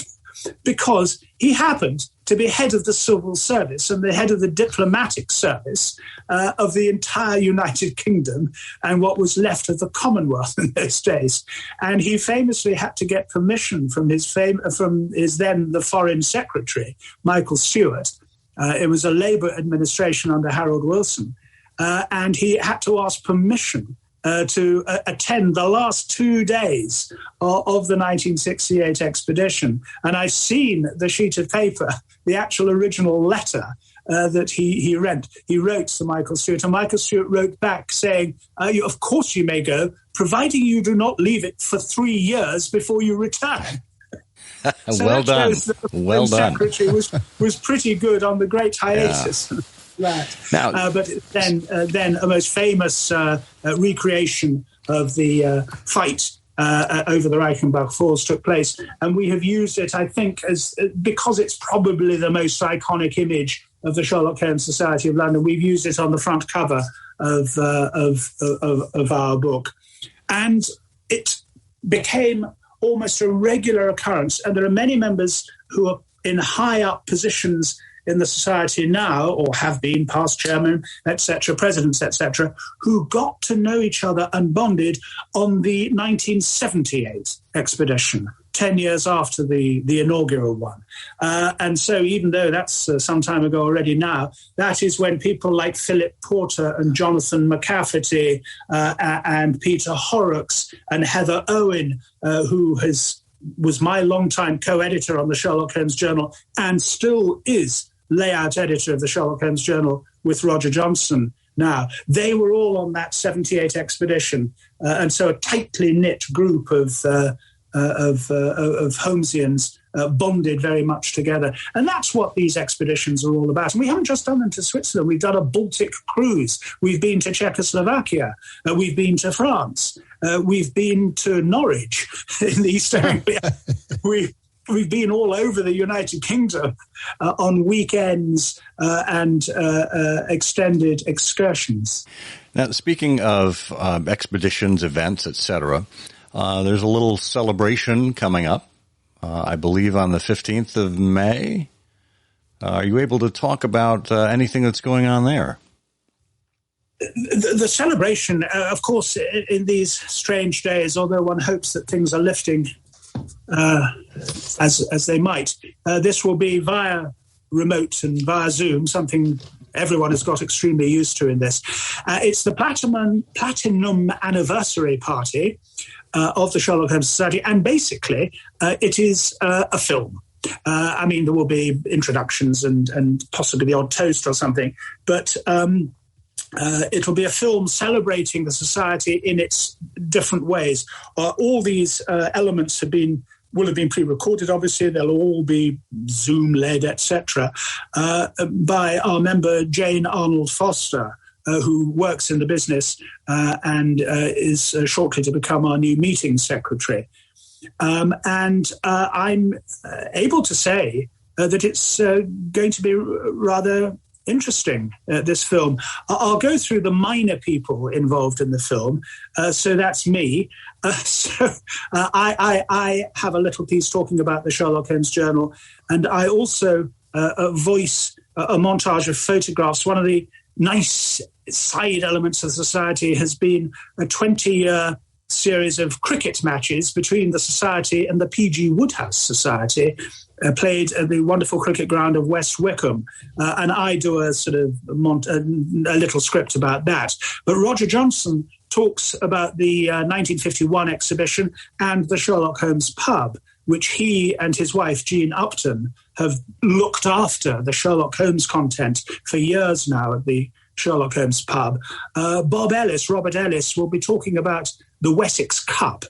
because he happened to be head of the civil service and the head of the diplomatic service of the entire United Kingdom and what was left of the Commonwealth in those days. And he famously had to get permission from his then the Foreign Secretary, Michael Stewart. It was a Labour administration under Harold Wilson. And he had to ask permission to attend the last 2 days of the 1968 expedition. And I've seen the sheet of paper, the actual original letter that he wrote to Michael Stewart. And Michael Stewart wrote back saying, of course you may go, providing you do not leave it for 3 years before you return. So well done. Well done. Secretary was pretty good on the great hiatus. Yeah. But then a most famous recreation of the fight over the Reichenbach Falls took place, and we have used it, I think, because it's probably the most iconic image of the Sherlock Holmes Society of London. We've used it on the front cover of our book, and it became almost a regular occurrence. And there are many members who are in high up positions in the society now, or have been past chairman, etc., presidents, etc., who got to know each other and bonded on the 1978 expedition, 10 years after the inaugural one. And so even though that's some time ago already now, that is when people like Philip Porter and Jonathan McCafferty and Peter Horrocks and Heather Owen, who was my longtime co-editor on the Sherlock Holmes Journal and still is layout editor of the Sherlock Holmes Journal with Roger Johnson now. They were all on that 78 expedition. And so a tightly knit group of Holmesians bonded very much together. And that's what these expeditions are all about. And we haven't just done them to Switzerland. We've done a Baltic cruise. We've been to Czechoslovakia. We've been to France. We've been to Norwich in the East Anglia. We've been all over the United Kingdom on weekends and extended excursions. Now, speaking of expeditions, events, etc., there's a little celebration coming up, I believe on the 15th of May. Are you able to talk about anything that's going on there? The celebration, of course, in these strange days, although one hopes that things are lifting as they might. This will be via remote and via Zoom, something everyone has got extremely used to in this. It's the platinum anniversary party of the Sherlock Holmes Society, and basically it is a film. I mean, there will be introductions and possibly the odd toast or something, but it will be a film celebrating the society in its different ways. All these elements will have been pre-recorded, obviously. They'll all be Zoom-led, etc., by our member Jane Arnold Foster, who works in the business and is shortly to become our new meeting secretary. And I'm able to say that it's going to be rather interesting, this film. I'll go through the minor people involved in the film. So that's me. I have a little piece talking about the Sherlock Holmes Journal, and I also voice a montage of photographs. One of the nice side elements of society has been a 20-year series of cricket matches between the Society and the P.G. Wodehouse Society, played at the wonderful cricket ground of West Wickham. And I do a sort of a little script about that. But Roger Johnson talks about the 1951 exhibition and the Sherlock Holmes pub, which he and his wife, Jean Upton, have looked after the Sherlock Holmes content for years now at the Sherlock Holmes pub. Robert Ellis, will be talking about the Wessex Cup,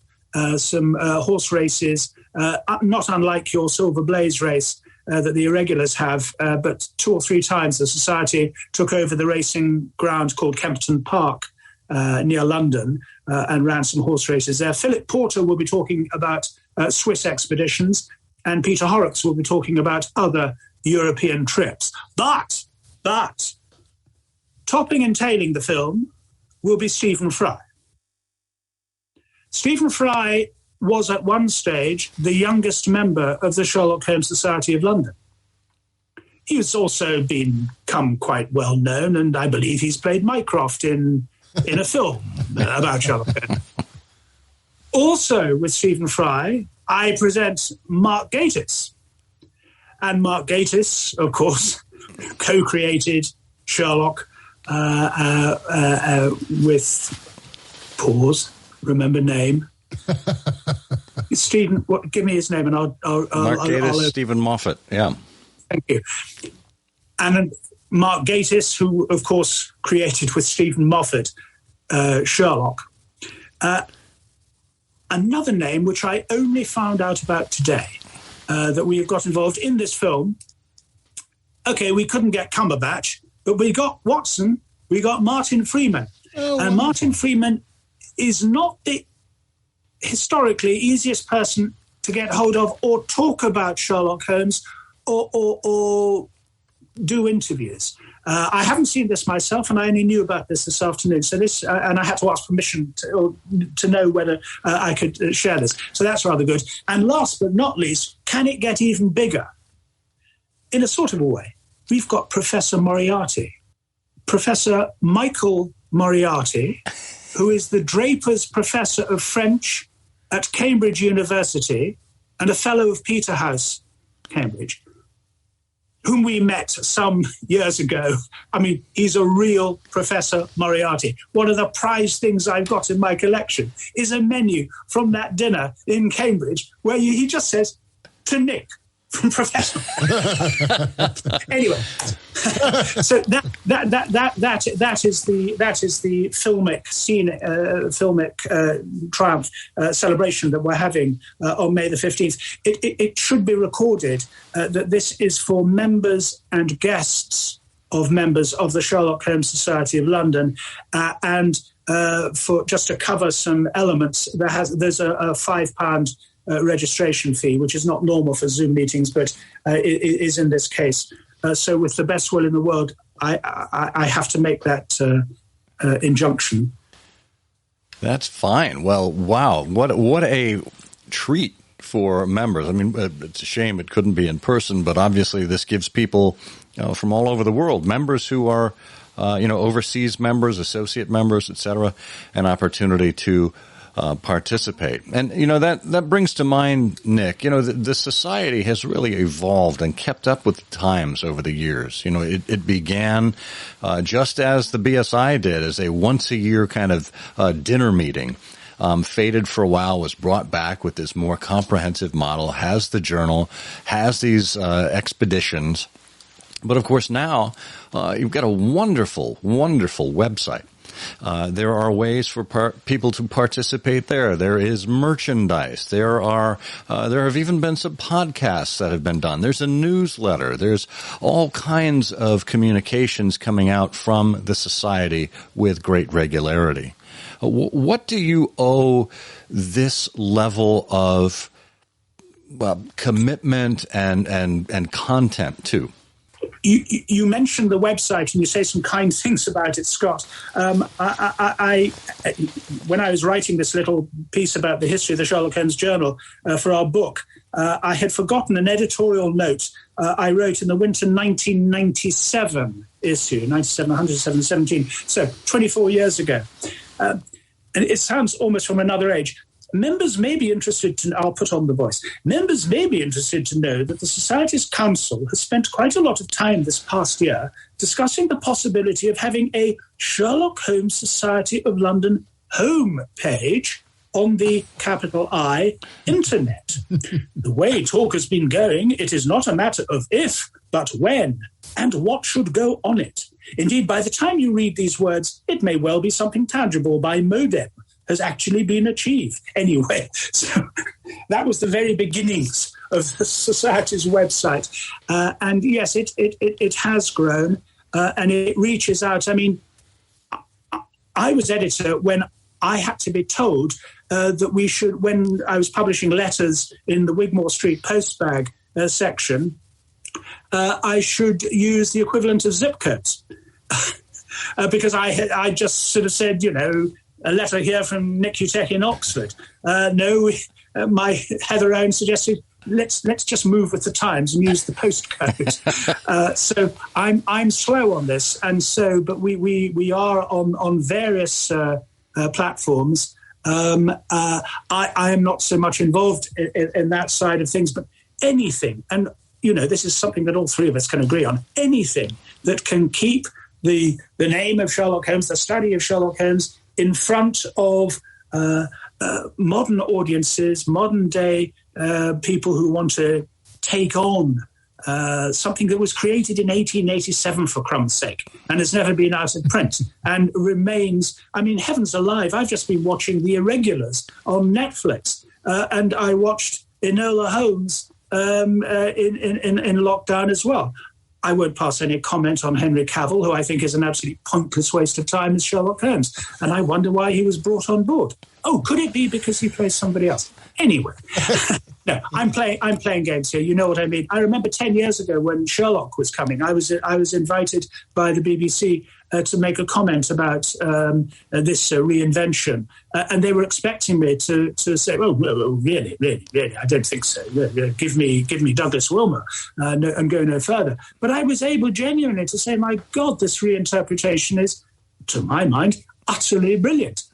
some horse races not unlike your Silver Blaze race that the irregulars have, but 2 or 3 times the society took over the racing ground called Kempton Park near London and ran some horse races there. Philip Porter will be talking about Swiss expeditions, and Peter Horrocks will be talking about other European trips. But topping and tailing the film will be Stephen Fry. Stephen Fry was at one stage the youngest member of the Sherlock Holmes Society of London. He's also become quite well known, and I believe he's played Mycroft in a film about Sherlock Holmes. Also with Stephen Fry, I present Mark Gatiss. And Mark Gatiss, of course, co-created Sherlock with pause, remember name. Stephen, give me his name and I'll Mark Gatiss, Stephen Moffat, yeah. Thank you. And Mark Gatiss, who, of course, created with Stephen Moffat Sherlock. Another name which I only found out about today, that we have got involved in this film. Okay, we couldn't get Cumberbatch, but we got Watson, we got Martin Freeman. And Martin Freeman is not the historically easiest person to get hold of or talk about Sherlock Holmes or do interviews. I haven't seen this myself, and I only knew about this afternoon. So this, and I had to ask permission to know whether I could share this. So that's rather good. And last but not least, can it get even bigger? In a sort of a way, we've got Professor Moriarty, Professor Michael Moriarty, who is the Draper's Professor of French at Cambridge University and a Fellow of Peterhouse, Cambridge, whom we met some years ago. I mean, he's a real Professor Moriarty. One of the prized things I've got in my collection is a menu from that dinner in Cambridge where he just says, to Nick, from Professor. Anyway, so that is the filmic scene, filmic triumph celebration that we're having on May the 15th. It should be recorded that this is for members and guests of members of the Sherlock Holmes Society of London, and for just to cover some elements, there's a £5 registration fee, which is not normal for Zoom meetings, but it is in this case. So with the best will in the world, I have to make that injunction. That's fine. Well, wow. What a treat for members. I mean, it's a shame it couldn't be in person, but obviously this gives people from all over the world, members who are, overseas members, associate members, etc., an opportunity to participate. And, that brings to mind, Nick, the society has really evolved and kept up with the times over the years. It began just as the BSI did, as a once-a-year kind of dinner meeting. Faded for a while, was brought back with this more comprehensive model, has the journal, has these expeditions. But, of course, now you've got a wonderful, wonderful website. There are ways for people to participate there. There is merchandise. There have even been some podcasts that have been done. There's a newsletter. There's all kinds of communications coming out from the society with great regularity. What do you owe this level of commitment and content to? You mentioned the website and you say some kind things about it, Scott. When I was writing this little piece about the history of the Sherlock Holmes Journal for our book, I had forgotten an editorial note I wrote in the winter 1997 issue, 97, 107, 17, so 24 years ago. And it sounds almost from another age. Members may be interested to, I'll put on the voice, members may be interested to know that the Society's Council has spent quite a lot of time this past year discussing the possibility of having a Sherlock Holmes Society of London home page on the capital I internet. The way talk has been going, it is not a matter of if, but when, and what should go on it. Indeed, by the time you read these words, it may well be something tangible by modem, has actually been achieved. Anyway, so that was the very beginnings of the Society's website. And yes, it has grown and it reaches out. I mean, I was editor when I had to be told that we should, when I was publishing letters in the Wigmore Street postbag section, I should use the equivalent of zip codes. Because I just sort of said, a letter here from Nick Euteken in Oxford. My Heather Owen suggested, let's just move with the times and use the postcode. So I'm slow on this, and so but we are on various platforms. I am not so much involved in that side of things, but anything, and this is something that all three of us can agree on. Anything that can keep the name of Sherlock Holmes, the study of Sherlock Holmes, in front of modern audiences, modern day people who want to take on something that was created in 1887, for crumb's sake, and has never been out of print and remains. I mean, heavens alive, I've just been watching The Irregulars on Netflix, and I watched Enola Holmes in lockdown as well. I won't pass any comment on Henry Cavill, who I think is an absolutely pointless waste of time as Sherlock Holmes. And I wonder why he was brought on board. Oh, could it be because he plays somebody else? Anyway, no, I'm playing games here. You know what I mean? I remember 10 years ago when Sherlock was coming, I was invited by the BBC to make a comment about this reinvention. And they were expecting me to say, oh, really, I don't think so. Give me Douglas Wilmer and go no further. But I was able genuinely to say, my God, this reinterpretation is, to my mind, utterly brilliant,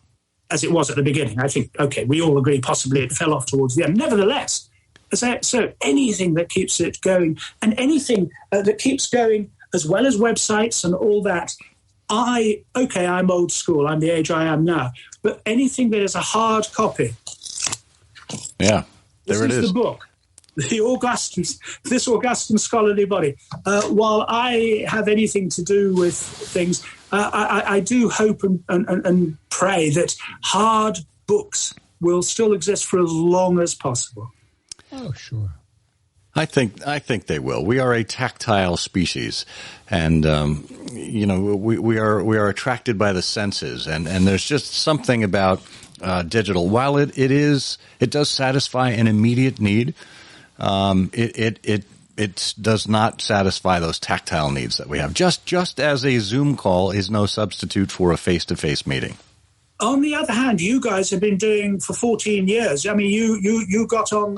as it was at the beginning. I think, okay, we all agree possibly it fell off towards the end. Nevertheless, so anything that keeps it going, and anything that keeps going, as well as websites and all that, I'm old school. I'm the age I am now. But anything that is a hard copy. Yeah, there it is. This is the book, this Augustan scholarly body. While I have anything to do with things, I do hope and pray that hard books will still exist for as long as possible. Oh, sure. I think they will. We are a tactile species, and we are attracted by the senses, and there's just something about digital. While it does satisfy an immediate need, it does not satisfy those tactile needs that we have. Just as a Zoom call is no substitute for a face-to-face meeting. On the other hand, you guys have been doing for 14 years. I mean, you got on.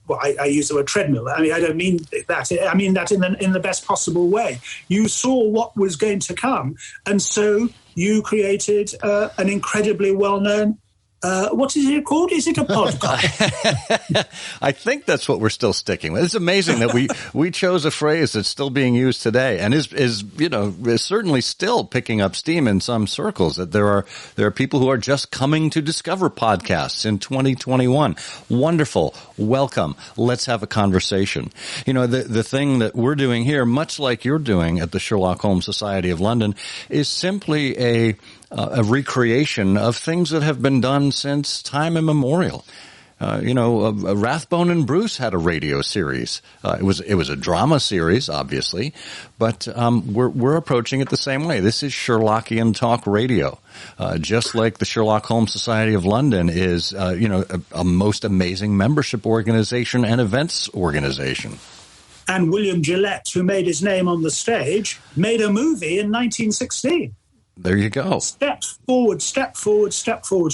Well, I use the word treadmill. I mean, I don't mean that. I mean that in the best possible way. You saw what was going to come, and so you created an incredibly well-known. What is it called? Is it a podcast? I think that's what we're still sticking with. It's amazing that we chose a phrase that's still being used today and is certainly still picking up steam in some circles. That there are people who are just coming to discover podcasts in 2021. Wonderful. Welcome. Let's have a conversation. The thing that we're doing here, much like you're doing at the Sherlock Holmes Society of London, is simply a recreation of things that have been done since time immemorial. Rathbone and Bruce had a radio series. It was a drama series, obviously, but we're approaching it the same way. This is Sherlockian talk radio, just like the Sherlock Holmes Society of London is, a most amazing membership organization and events organization. And William Gillette, who made his name on the stage, made a movie in 1916. There you go. Step forwards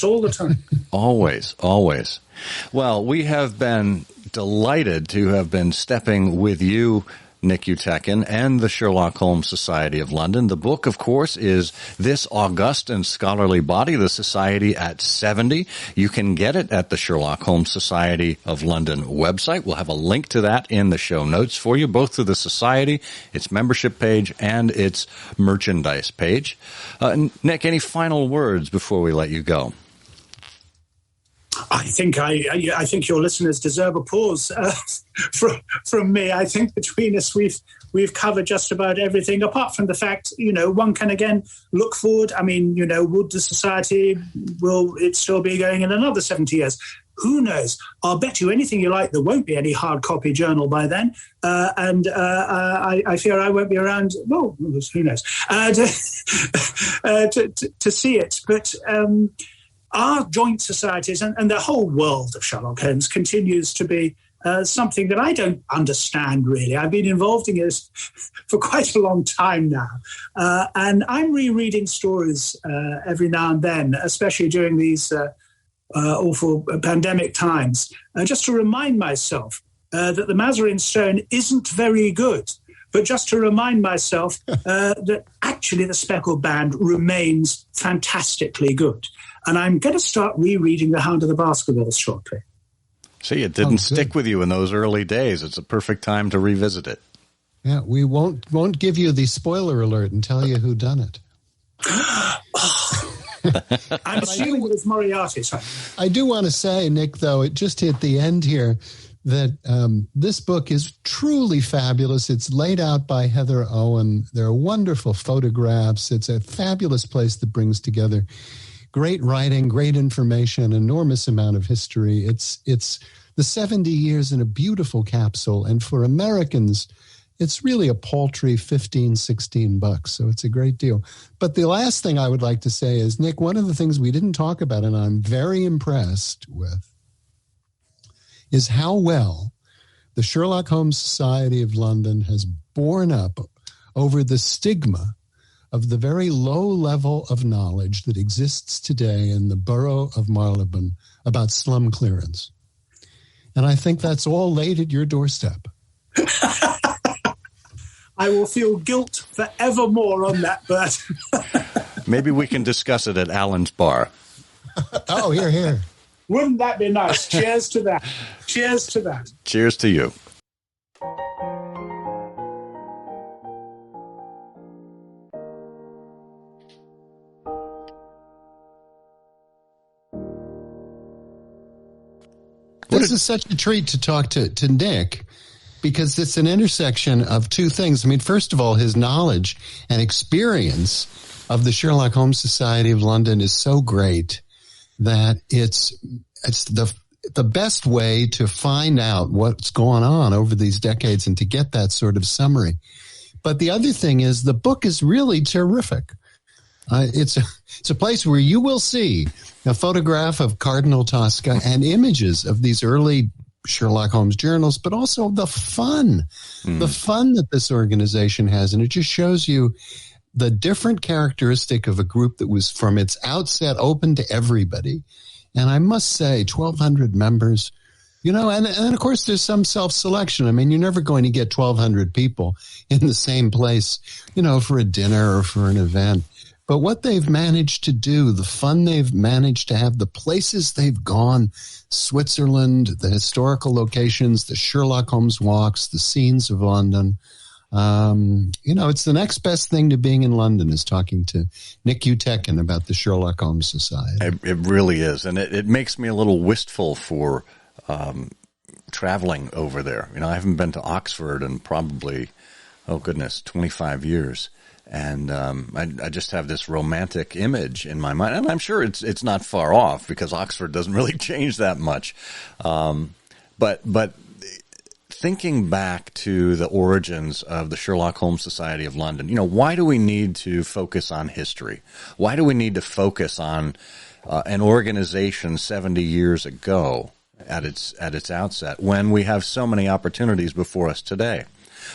all the time. Always. Well, we have been delighted to have been stepping with you, Nick Euteken, and the Sherlock Holmes Society of London. The book, of course, is This August and Scholarly Body, the Society at 70. You can get it at the Sherlock Holmes Society of London website. We'll have a link to that in the show notes for you, both to the Society, its membership page, and its merchandise page. Nick, any final words before we let you go? I think your listeners deserve a pause from me. I think between us we've covered just about everything, apart from the fact, one can again look forward. I mean, would the society, will it still be going in another 70 years? Who knows? I'll bet you anything you like there won't be any hard copy journal by then. And I fear I won't be around, well, who knows, to see it. But our joint societies and the whole world of Sherlock Holmes continues to be something that I don't understand, really. I've been involved in it for quite a long time now. And I'm rereading stories every now and then, especially during these awful pandemic times, just to remind myself that the Mazarin Stone isn't very good, but just to remind myself that actually the Speckled Band remains fantastically good. And I'm going to start rereading The Hound of the Baskervilles shortly. See, it didn't stick with you in those early days. It's a perfect time to revisit it. Yeah, we won't give you the spoiler alert and tell you who done it. I'm assuming it was Moriarty. Sorry. I do want to say, Nick, though, it just hit the end here, that this book is truly fabulous. It's laid out by Heather Owen. There are wonderful photographs. It's a fabulous place that brings together great writing, great information, enormous amount of history. It's the 70 years in a beautiful capsule. And for Americans, it's really a paltry $15-16. So it's a great deal. But the last thing I would like to say is, Nick, one of the things we didn't talk about, and I'm very impressed with, is how well the Sherlock Holmes Society of London has borne up over the stigma of the very low level of knowledge that exists today in the borough of Marylebone about slum clearance. And I think that's all laid at your doorstep. I will feel guilt forevermore on that, Bert. Maybe we can discuss it at Alan's bar. Oh, here. Wouldn't that be nice? Cheers to that. Cheers to that. Cheers to you. This is such a treat to talk to Nick, because it's an intersection of two things. I mean, first of all, his knowledge and experience of the Sherlock Holmes Society of London is so great that it's the best way to find out what's going on over these decades and to get that sort of summary. But the other thing is the book is really terrific. It's a place where you will see a photograph of Cardinal Tosca and images of these early Sherlock Holmes journals, but also the fun that this organization has. And it just shows you the different characteristic of a group that was from its outset open to everybody. And I must say, 1,200 members, and of course there's some self-selection. I mean, you're never going to get 1,200 people in the same place, for a dinner or for an event. But what they've managed to do, the fun they've managed to have, the places they've gone, Switzerland, the historical locations, the Sherlock Holmes walks, the scenes of London. It's the next best thing to being in London is talking to Nick Euteken about the Sherlock Holmes Society. It really is. And it makes me a little wistful for traveling over there. I haven't been to Oxford in probably, 25 years. And I just have this romantic image in my mind, and I'm sure it's not far off because Oxford doesn't really change that much. But thinking back to the origins of the Sherlock Holmes Society of London, why do we need to focus on history? Why do we need to focus on an organization 70 years ago at its outset when we have so many opportunities before us today?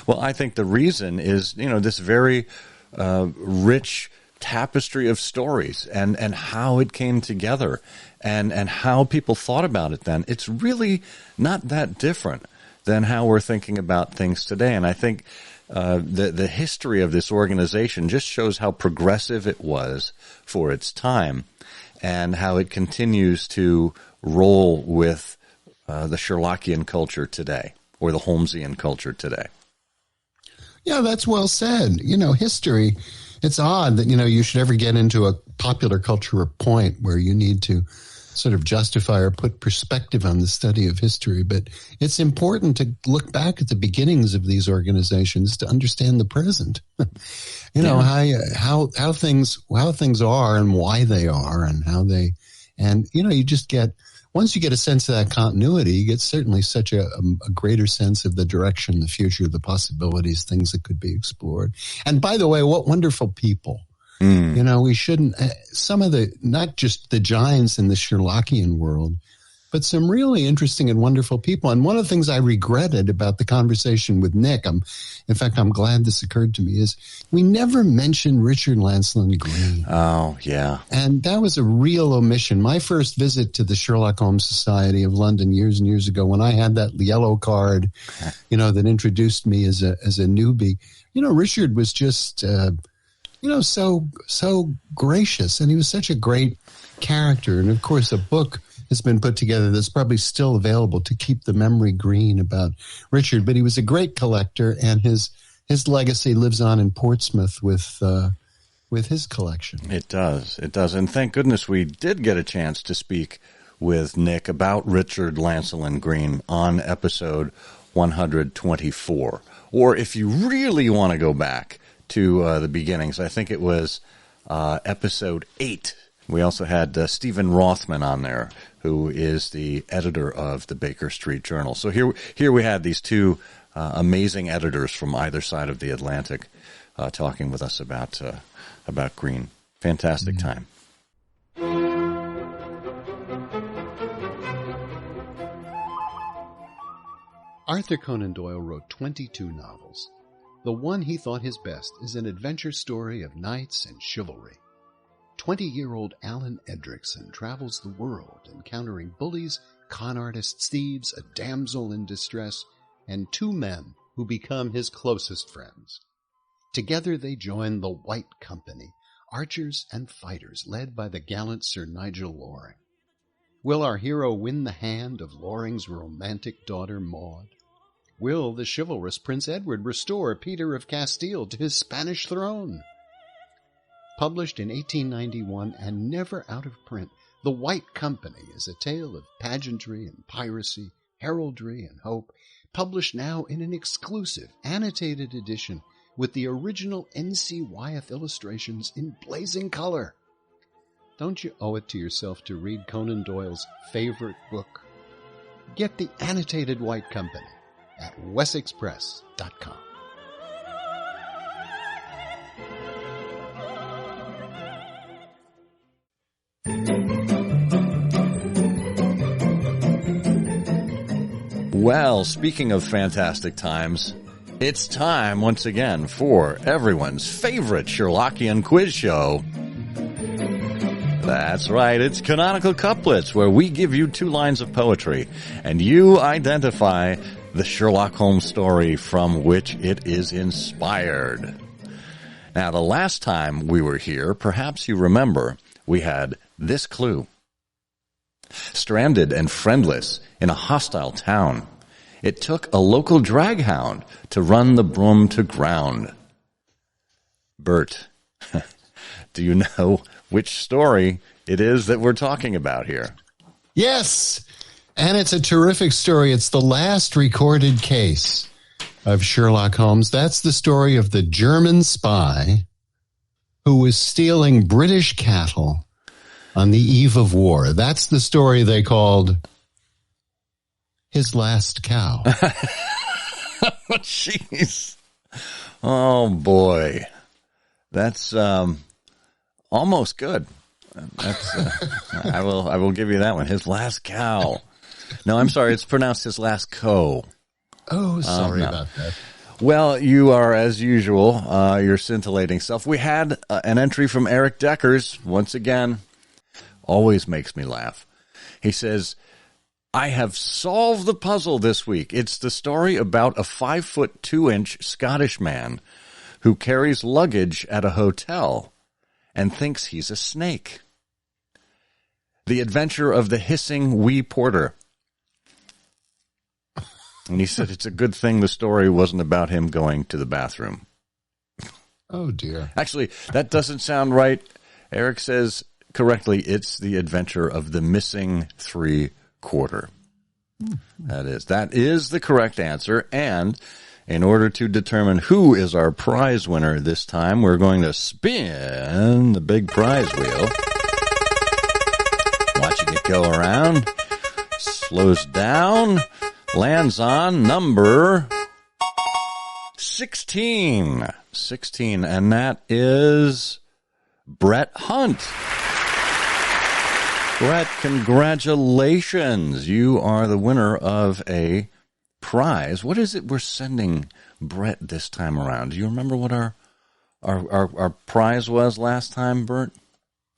Well, I think the reason is this very rich tapestry of stories and how it came together and how people thought about it then. It's really not that different than how we're thinking about things today. And I think the history of this organization just shows how progressive it was for its time and how it continues to roll with the Sherlockian culture today or the Holmesian culture today. Yeah, that's well said. History, it's odd that, you should ever get into a popular culture point where you need to sort of justify or put perspective on the study of history, but it's important to look back at the beginnings of these organizations to understand the present. How things are and why they are and you just get, once you get a sense of that continuity, you get certainly such a greater sense of the direction, the future, the possibilities, things that could be explored. And by the way, what wonderful people. We shouldn't, some of not just the giants in the Sherlockian world, but some really interesting and wonderful people. And one of the things I regretted about the conversation with Nick, I'm glad this occurred to me, is we never mentioned Richard Lancelin Green. Oh, yeah. And that was a real omission. My first visit to the Sherlock Holmes Society of London years and years ago, when I had that yellow card, that introduced me as a newbie, Richard was just, so gracious, and he was such a great character. And of course, a book has been put together that's probably still available to keep the memory green about Richard. But he was a great collector, and his legacy lives on in Portsmouth with his collection. It does. And thank goodness we did get a chance to speak with Nick about Richard Lancelin Green on episode 124. Or if you really want to go back to the beginnings, I think it was episode 8. We also had Stephen Rothman on there, who is the editor of the Baker Street Journal. So here we had these two amazing editors from either side of the Atlantic talking with us about Green. Fantastic time. Arthur Conan Doyle wrote 22 novels. The one he thought his best is an adventure story of knights and chivalry. 20-year-old Alan Edrickson travels the world, encountering bullies, con artists, thieves, a damsel in distress, and 2 men who become his closest friends. Together they join the White Company, archers and fighters led by the gallant Sir Nigel Loring. Will our hero win the hand of Loring's romantic daughter Maud? Will the chivalrous Prince Edward restore Peter of Castile to his Spanish throne? Published in 1891 and never out of print, The White Company is a tale of pageantry and piracy, heraldry and hope, published now in an exclusive, annotated edition with the original N.C. Wyeth illustrations in blazing color. Don't you owe it to yourself to read Conan Doyle's favorite book? Get the annotated White Company at wessexpress.com. Well, speaking of fantastic times, it's time once again for everyone's favorite Sherlockian quiz show. That's right, it's Canonical Couplets, where we give you 2 lines of poetry, and you identify the Sherlock Holmes story from which it is inspired. Now, the last time we were here, perhaps you remember, we had this clue. Stranded and friendless in a hostile town, it took a local draghound to run the broom to ground. Bert, do you know which story it is that we're talking about here? Yes, and it's a terrific story. It's the last recorded case of Sherlock Holmes. That's the story of the German spy who was stealing British cattle on the eve of war. That's the story they called His Last Cow. Jeez. Oh, boy. That's almost good. That's I will give you that one. His Last Cow. No, I'm sorry. It's pronounced His Last Co. Oh, sorry about that. Well, you are, as usual, your scintillating self. We had an entry from Eric Deckers, once again. Always makes me laugh. He says, I have solved the puzzle this week. It's the story about a 5'2" Scottish man who carries luggage at a hotel and thinks he's a snake. The adventure of the hissing wee porter. And he said it's a good thing the story wasn't about him going to the bathroom. Oh, dear. Actually, that doesn't sound right. Eric says, correctly, it's The Adventure of the Missing 3/4. That is the correct answer. And in order to determine who is our prize winner this time, we're going to spin the big prize wheel. Watching it go around. Slows down. Lands on number 16. 16. And that is Brett Hunt. Brett, congratulations. You are the winner of a prize. What is it we're sending Brett this time around? Do you remember what our prize was last time, Bert?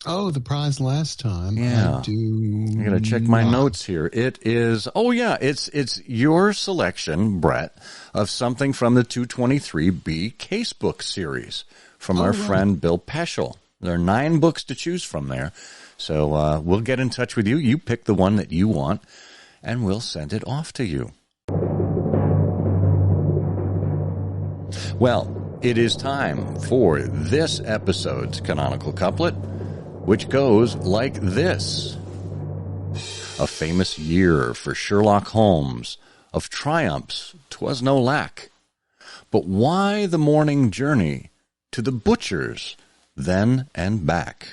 Oh, the prize last time. Yeah. I'm going to check my notes here. It is, it's your selection, Brett, of something from the 223B Casebook series from our friend Bill Peschel. There are 9 books to choose from there. So we'll get in touch with you. You pick the one that you want, and we'll send it off to you. Well, it is time for this episode's Canonical Couplet, which goes like this. A famous year for Sherlock Holmes, of triumphs 'twas no lack. But why the morning journey to the butcher's then and back?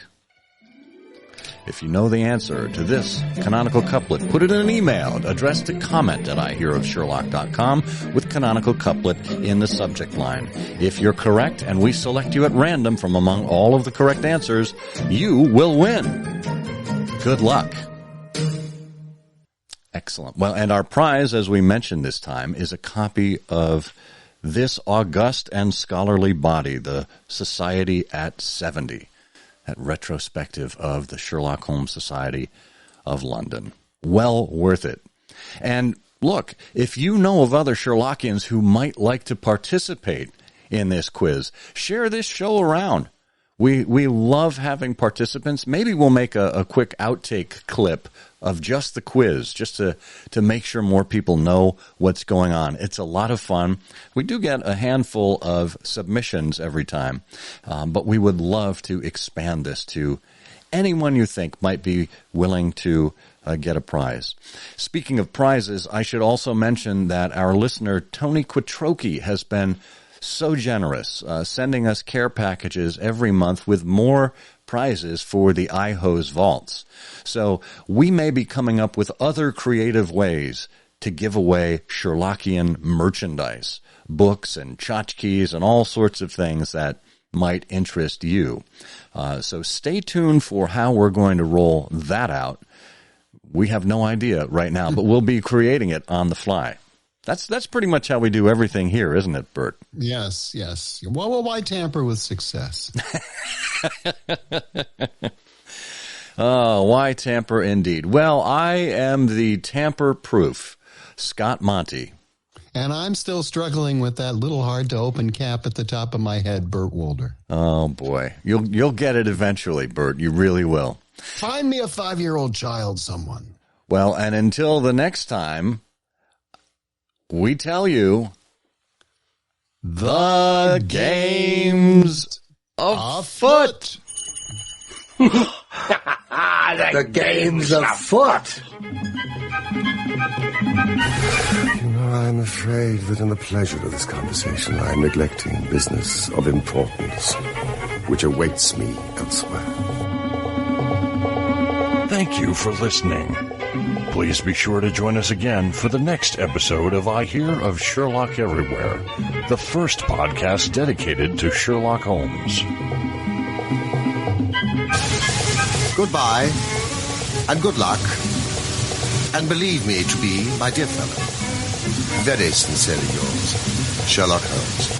If you know the answer to this canonical couplet, put it in an email addressed to comment@ihearofsherlock.com with canonical couplet in the subject line. If you're correct and we select you at random from among all of the correct answers, you will win. Good luck. Excellent. Well, and our prize, as we mentioned this time, is a copy of this august and scholarly body, the Society at 70. That retrospective of the Sherlock Holmes Society of London. Well worth it. And look, if you know of other Sherlockians who might like to participate in this quiz, share this show around. We love having participants. Maybe we'll make a quick outtake clip of just the quiz, just to make sure more people know what's going on. It's a lot of fun. We do get a handful of submissions every time, but we would love to expand this to anyone you think might be willing to get a prize. Speaking of prizes, I should also mention that our listener, Tony Quattrochi, has been so generous, sending us care packages every month with more prizes for the iHose vaults. So we may be coming up with other creative ways to give away Sherlockian merchandise, books and tchotchkes and all sorts of things that might interest you. So stay tuned for how we're going to roll that out. We have no idea right now, but we'll be creating it on the fly. That's pretty much how we do everything here, isn't it, Bert? Yes, yes. Well, why tamper with success? Oh, why tamper indeed? Well, I am the tamper-proof Scott Monty. And I'm still struggling with that little hard-to-open cap at the top of my head, Bert Wolder. Oh, boy. You'll get it eventually, Bert. You really will. Find me a 5-year-old child, someone. Well, and until the next time, we tell you, the game's afoot. The game's afoot. I'm afraid that in the pleasure of this conversation, I am neglecting business of importance, which awaits me elsewhere. Thank you for listening. Please be sure to join us again for the next episode of I Hear of Sherlock Everywhere, the first podcast dedicated to Sherlock Holmes. Goodbye, and good luck, and believe me to be, my dear fellow, very sincerely yours, Sherlock Holmes.